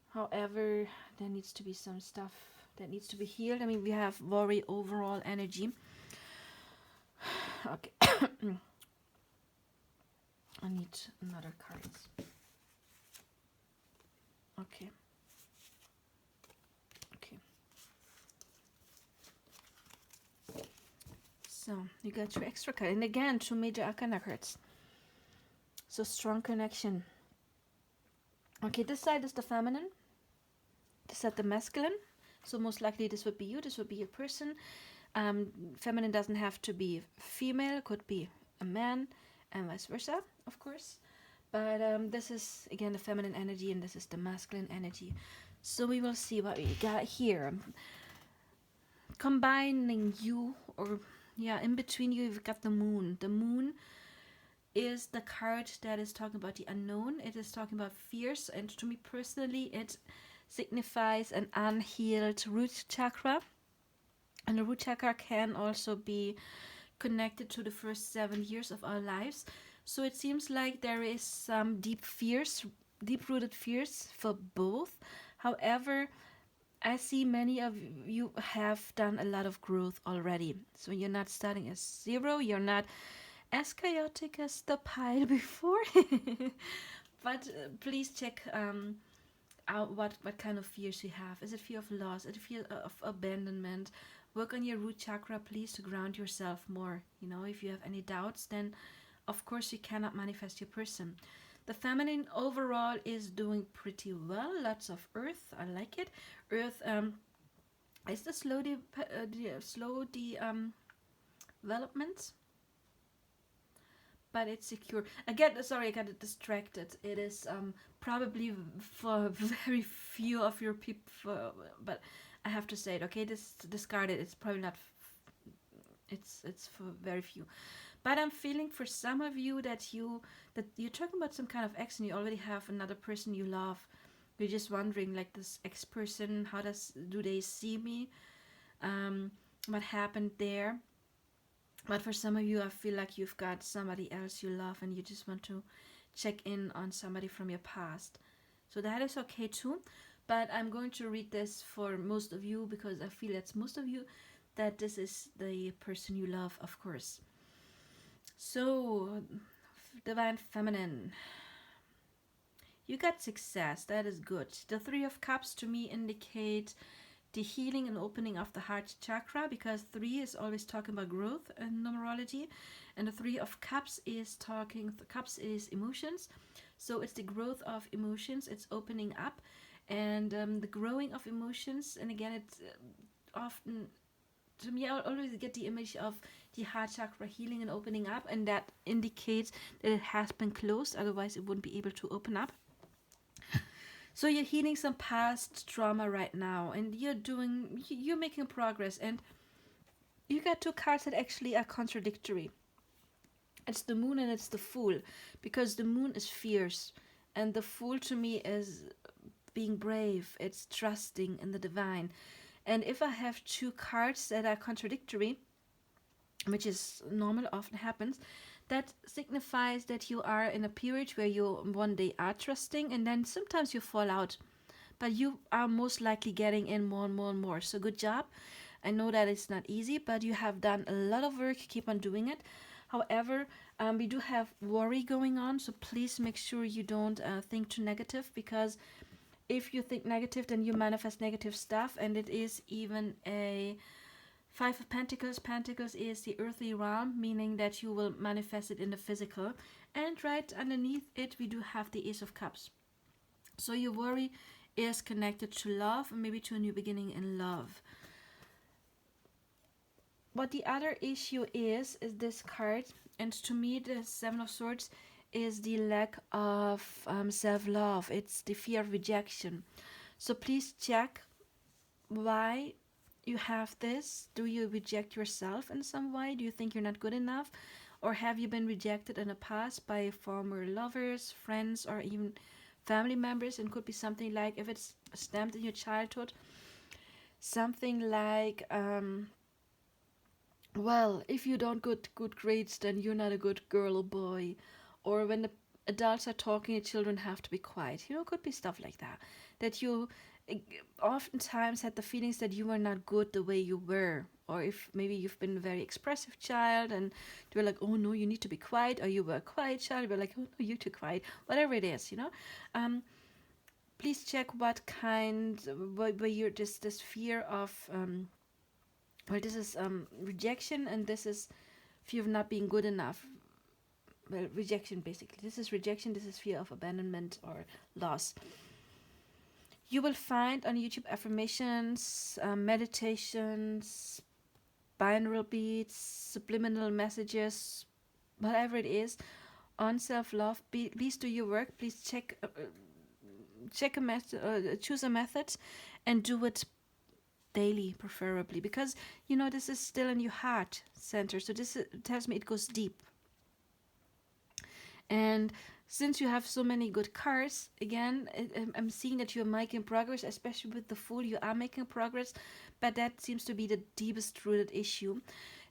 However, there needs to be some stuff that needs to be healed. I mean, we have worry, overall energy. Okay. I need another card. Okay. Okay. So you got your extra card, and again 2 major arcana cards. So strong connection. Okay, this side is the feminine. This side the masculine. So most likely this would be you. This would be your person. Feminine doesn't have to be female. Could be a man, and vice versa, of course. But this is again the feminine energy, and this is the masculine energy. So we will see what we got here. Combining you, or yeah, in between you, you've got the moon. The moon is the card that is talking about the unknown. It is talking about fears, and to me personally, it signifies an unhealed root chakra. And the root chakra can also be connected to the first 7 years of our lives. So it seems like there is some deep fears, deep rooted fears for both. However, I see many of you have done a lot of growth already. So you're not starting as zero, you're not as chaotic as the pile before. But please check out what kind of fears you have. Is it fear of loss? Is it fear of abandonment? Work on your root chakra, please, to ground yourself more. You know, if you have any doubts, then of course you cannot manifest your person. The feminine overall is doing pretty well. Lots of earth. I like it. Earth is the development, but it's secure. Again, sorry, I got distracted. It is probably for very few of your people, but I have to say it. Okay, discard it. It's probably not. It's for very few. But I'm feeling for some of you that you're talking about some kind of ex and you already have another person you love. You're just wondering, like, this ex person, how do they see me? What happened there? But for some of you, I feel like you've got somebody else you love and you just want to check in on somebody from your past. So that is okay too. But I'm going to read this for most of you because I feel that's most of you, that this is the person you love, of course. So, Divine Feminine. You got success. That is good. The Three of Cups to me indicate the healing and opening of the heart chakra, because 3 is always talking about growth in numerology, and the 3 of Cups is cups is emotions, so it's the growth of emotions, it's opening up, and the growing of emotions. And again, it's often, to me, I always get the image of the heart chakra healing and opening up, and that indicates that it has been closed, otherwise it wouldn't be able to open up. So you're healing some past trauma right now, and you're making progress. And you got 2 cards that actually are contradictory. It's the Moon and it's the Fool, because the Moon is fierce, and the Fool to me is being brave. It's trusting in the divine. And if I have 2 cards that are contradictory, which is normal, often happens, that signifies that you are in a period where you one day are trusting, and then sometimes you fall out, but you are most likely getting in more and more and more. So good job. I know that it's not easy, but you have done a lot of work. Keep on doing it. However, we do have worry going on, so please make sure you don't think too negative, because if you think negative, then you manifest negative stuff. And it is even a 5 of Pentacles. Pentacles is the earthly realm, meaning that you will manifest it in the physical. And right underneath it, we do have the Ace of Cups. So your worry is connected to love, maybe to a new beginning in love. What the other issue is this card, and to me the 7 of Swords is the lack of self-love. It's the fear of rejection. So please check why you have this. Do you reject yourself in some way? Do you think you're not good enough? Or have you been rejected in the past by former lovers, friends, or even family members? And could be something like, if it's stamped in your childhood, something like, well, if you don't get good grades, then you're not a good girl or boy. Or when the adults are talking, the children have to be quiet. You know, it could be stuff like that. That you oftentimes had the feelings that you were not good the way you were. Or if maybe you've been a very expressive child and they were like, oh no, you need to be quiet. Or you were a quiet child, you were like, oh no, you're too quiet. Whatever it is, you know. Please check what kind, where you're this fear of, well, this is rejection, and this is fear of not being good enough. Well, rejection, basically. This is rejection, this is fear of abandonment or loss. You will find on YouTube affirmations, meditations, binaural beats, subliminal messages, whatever it is, on self-love. Please do your work. Please check a method, choose a method, and do it daily, preferably, because you know this is still in your heart center. So this tells me it goes deep. And since you have so many good cards, again, I'm seeing that you're making progress, especially with the Fool. You are making progress, but that seems to be the deepest rooted issue.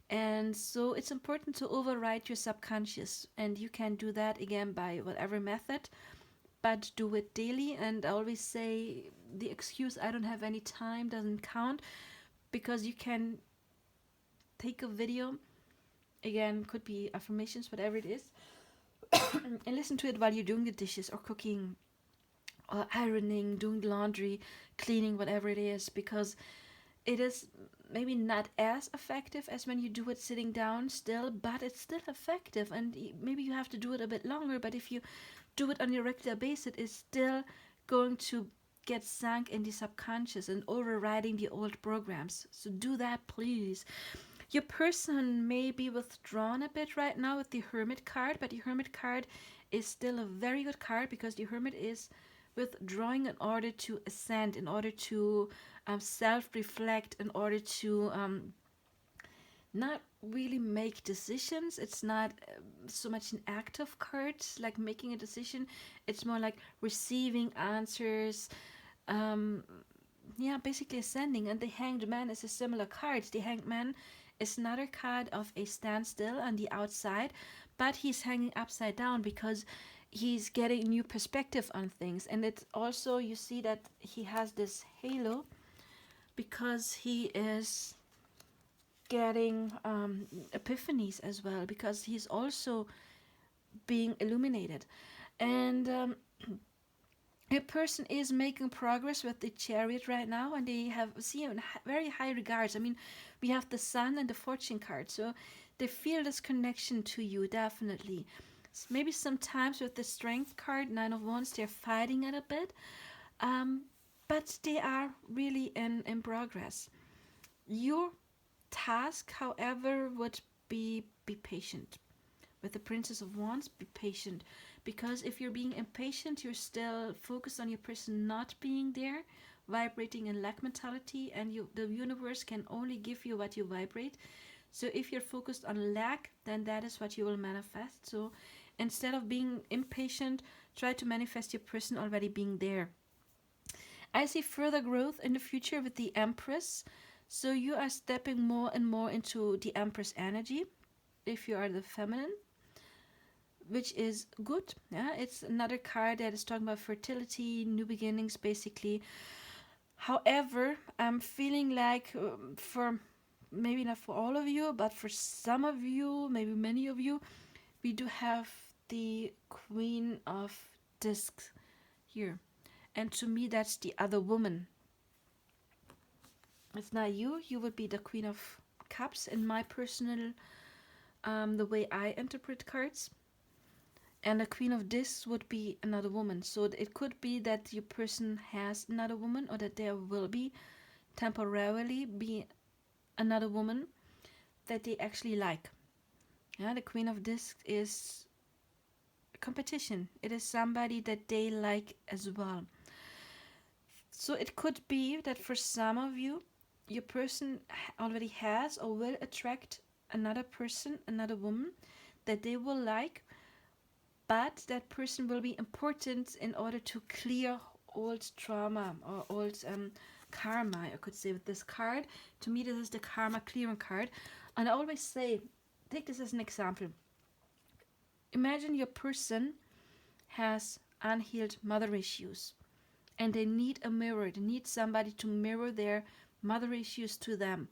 And so it's important to override your subconscious, and you can do that again by whatever method, but do it daily. And I always say the excuse "I don't have any time" doesn't count, because you can take a video, again, could be affirmations, whatever it is, and listen to it while you're doing the dishes or cooking or ironing, doing laundry, cleaning, whatever it is, because it is maybe not as effective as when you do it sitting down still, but it's still effective. And maybe you have to do it a bit longer, but if you do it on a regular basis, it's still going to get sunk in the subconscious and overriding the old programs. So do that, please. Your person may be withdrawn a bit right now with the Hermit card, but the Hermit card is still a very good card, because the Hermit is withdrawing in order to ascend, in order to self-reflect, in order to not really make decisions. It's not so much an active card like making a decision. It's more like receiving answers. Um, yeah, basically ascending. And the Hanged Man is a similar card. The Hanged Man is another card of a standstill on the outside, but he's hanging upside down because he's getting new perspective on things. And it's also, you see that he has this halo because he is getting epiphanies as well, because he's also being illuminated. And a person is making progress with the Chariot right now, and they have seen in very high regards. I mean, we have the Sun and the Fortune card, so they feel this connection to you, definitely. Maybe sometimes with the Strength card, Nine of Wands, they're fighting it a bit, um, but they are really in progress. Your task, however, would be patient. With the Princess of Wands, be patient, because if you're being impatient, you're still focused on your person not being there, vibrating in lack mentality, and the universe can only give you what you vibrate. So if you're focused on lack, then that is what you will manifest. So instead of being impatient, try to manifest your person already being there. I see further growth in the future with the Empress. So you are stepping more and more into the Empress energy if you are the feminine, which is good. Yeah, it's another card that is talking about fertility, new beginnings, basically. However, I'm feeling like for maybe not for all of you, but for some of you, maybe many of you, we do have the Queen of Discs here. And to me, that's the other woman. It's not you. You would be the Queen of Cups in my personal, the way I interpret cards. And the Queen of Discs would be another woman. So it could be that your person has another woman, or that there will be temporarily be another woman that they actually like. Yeah, the Queen of Discs is competition. It is somebody that they like as well. So it could be that for some of you, your person already has or will attract another person, another woman that they will like, but that person will be important in order to clear old trauma or old karma, I could say, with this card. To me, this is the karma clearing card. And I always say, take this as an example. Imagine your person has unhealed mother issues, and they need a mirror. They need somebody to mirror their mother issues to them.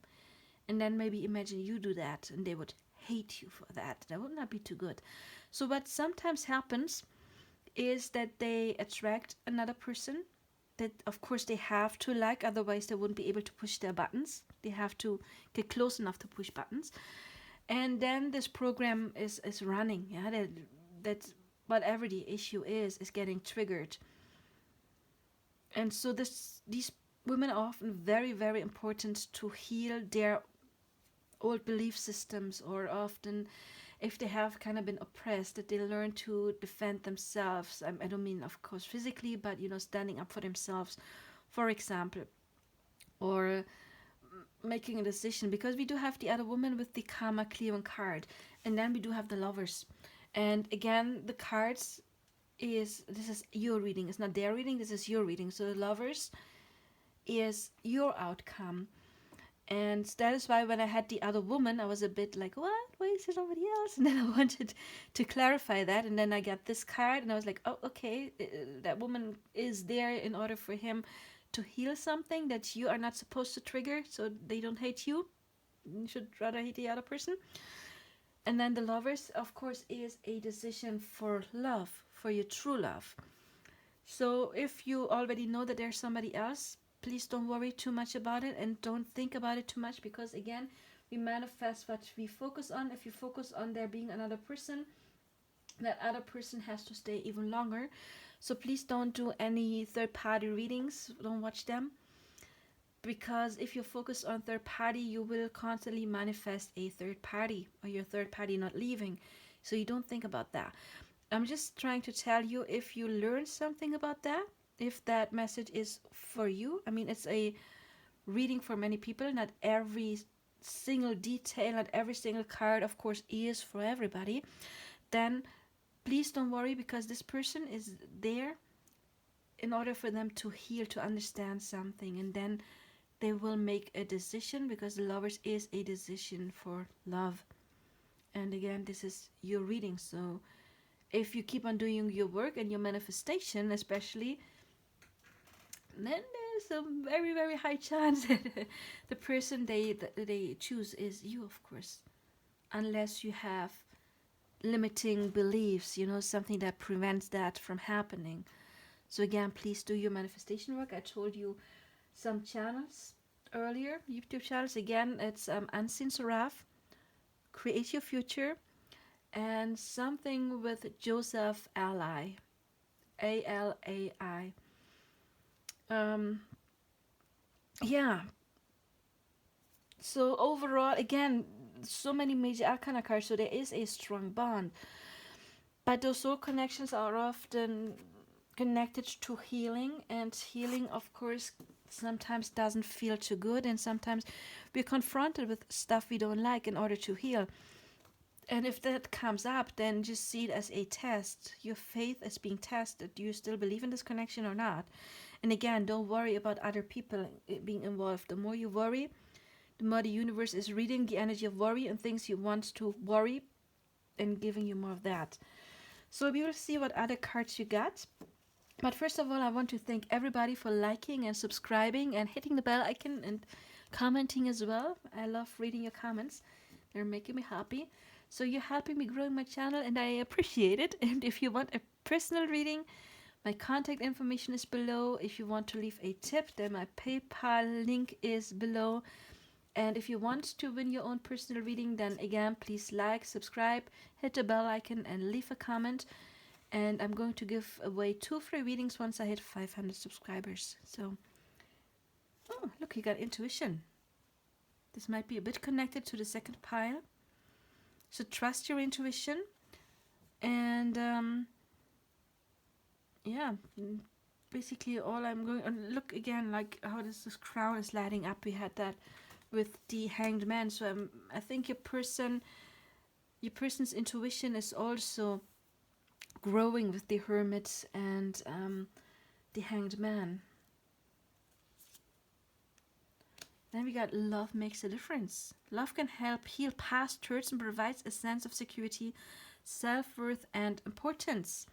And then maybe imagine you do that, and they would hate you for that. That would not be too good. So what sometimes happens is that they attract another person that, of course, they have to like, otherwise they wouldn't be able to push their buttons. They have to get close enough to push buttons. And then this program is running. Yeah, that whatever the issue is getting triggered. And so these women are often very, very important to heal their old belief systems, or often if they have kind of been oppressed, that they learn to defend themselves. I don't mean, of course, physically, but, standing up for themselves, for example, or making a decision, because we do have the other woman with the karma clearing card, and then we do have the Lovers. And again, the cards this is your reading. It's not their reading. This is your reading. So the Lovers is your outcome. And that is why when I had the other woman, I was a bit like, what? Why is there somebody else? And then I wanted to clarify that. And then I got this card and I was like, oh, okay, that woman is there in order for him to heal something that you are not supposed to trigger so they don't hate you. You should rather hate the other person. And then the Lovers, of course, is a decision for love, for your true love. So if you already know that there's somebody else, please don't worry too much about it and don't think about it too much, because again, we manifest what we focus on. If you focus on there being another person, that other person has to stay even longer. So please don't do any third party readings. Don't watch them. Because if you focus on third party, you will constantly manifest a third party or your third party not leaving. So you don't think about that. I'm just trying to tell you, if you learn something about that, if that message is for you. I mean, it's a reading for many people. Not every single detail, not every single card, of course, is for everybody. Then please don't worry, because this person is there in order for them to heal, to understand something. And then they will make a decision, because the Lovers is a decision for love. And again, this is your reading. So if you keep on doing your work and your manifestation, especially, then there's a very, very high chance that the person they choose is you, of course. Unless you have limiting beliefs, something that prevents that from happening. So again, please do your manifestation work. I told you some channels earlier, YouTube channels. Again, it's Unseen Seraph, Create Your Future, and something with Joseph Alai, Alai. Yeah. So overall, again, so many major arcana cards, so there is a strong bond. But those soul connections are often connected to healing, and healing, of course, sometimes doesn't feel too good, and sometimes we're confronted with stuff we don't like in order to heal. And if that comes up, then just see it as a test. Your faith is being tested. Do you still believe in this connection or not? And again, don't worry about other people being involved. The more you worry, the more the universe is reading the energy of worry and things you want to worry and giving you more of that. So we will see what other cards you got. But first of all, I want to thank everybody for liking and subscribing and hitting the bell icon and commenting as well. I love reading your comments. They're making me happy. So you're helping me growing my channel, and I appreciate it. And if you want a personal reading, my contact information is below. If you want to leave a tip, then my PayPal link is below. And if you want to win your own personal reading, then again, please like, subscribe, hit the bell icon, and leave a comment. And I'm going to give away 2 free readings once I hit 500 subscribers. So, oh, look, you got intuition. This might be a bit connected to the second pile. So trust your intuition. And yeah, basically all I'm going on. Look again, like how this crown is lighting up. We had that with the Hanged Man. So I think your person's intuition is also growing with the Hermit and the Hanged Man. Then we got Love Makes a Difference. Love can help heal past hurts and provides a sense of security, self-worth, and importance.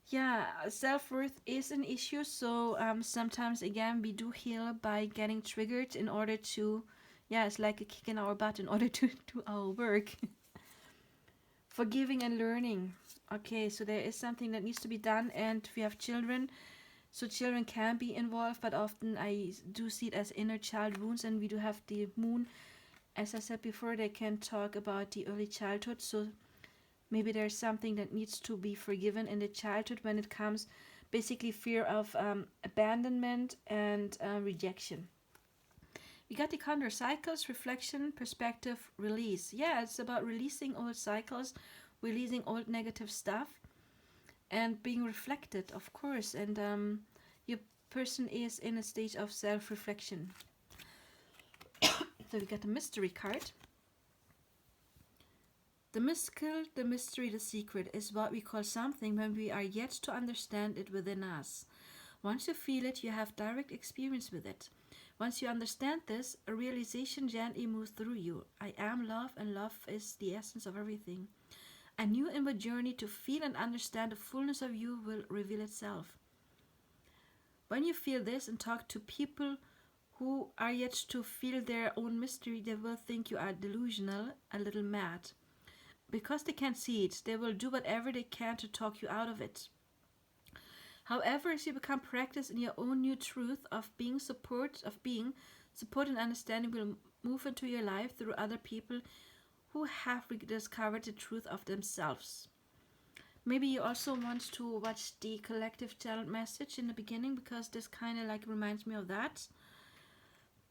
Yeah, self-worth is an issue, so sometimes, again, we do heal by getting triggered in order to, it's like a kick in our butt in order to do our work. Forgiving and learning. Okay, so there is something that needs to be done, and we have children. So children can be involved, but often I do see it as inner child wounds, and we do have the moon. As I said before, they can talk about the early childhood, so maybe there's something that needs to be forgiven in the childhood when it comes, basically fear of abandonment and rejection. We got the Condor cycles, reflection, perspective, release. Yeah, it's about releasing old cycles, releasing old negative stuff, and being reflected, of course. And your person is in a stage of self-reflection. So we got the mystery card. The mystical, the mystery, the secret is what we call something when we are yet to understand it within us. Once you feel it, you have direct experience with it. Once you understand this, a realization gently moves through you. I am love, and love is the essence of everything. A new inward journey to feel and understand the fullness of you will reveal itself. When you feel this and talk to people who are yet to feel their own mystery, they will think you are delusional, a little mad. Because they can't see it, they will do whatever they can to talk you out of it. However, as you become practiced in your own new truth of being support and understanding will move into your life through other people who have rediscovered the truth of themselves. Maybe you also want to watch the collective talent message in the beginning, because this kind of like reminds me of that.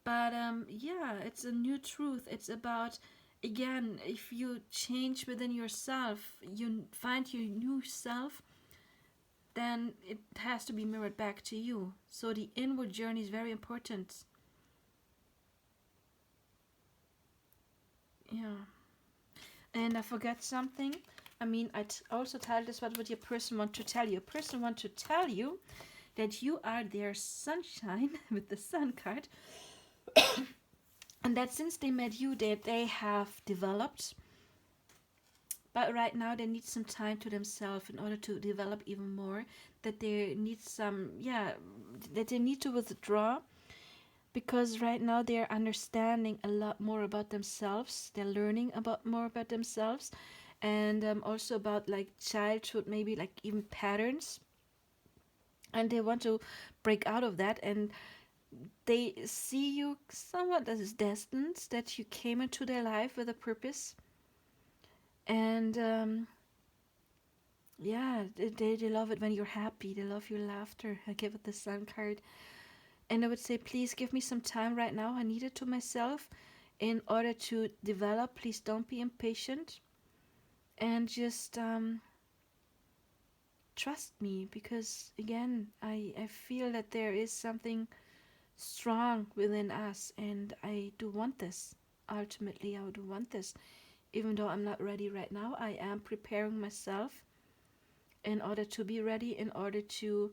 But yeah, it's a new truth. It's about, again, if you change within yourself, you find your new self, then it has to be mirrored back to you. So the inward journey is very important. Yeah. And I forgot something. I mean, also tell this, what would your person want to tell you? A person want to tell you that you are their sunshine with the sun card. And that since they met you, they have developed. But right now they need some time to themselves in order to develop even more. That they need that they need to withdraw. Because right now they're understanding a lot more about themselves. They're learning more about themselves. And also about like childhood, maybe like even patterns. And they want to break out of that. And they see you somewhat as destined, that you came into their life with a purpose. And they love it when you're happy. They love your laughter. I give it the sun card. And I would say, please give me some time right now. I need it to myself in order to develop. Please don't be impatient. And just trust me. Because, again, I feel that there is something strong within us. And I do want this. Ultimately, I do want this. Even though I'm not ready right now, I am preparing myself in order to be ready, in order to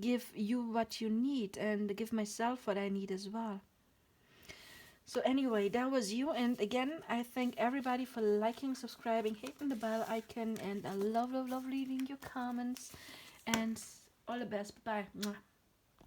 give you what you need and give myself what I need as well. So anyway, that was you. And again, I thank everybody for liking, subscribing, hitting the bell icon, and I love reading your comments. And all the best. Bye-bye.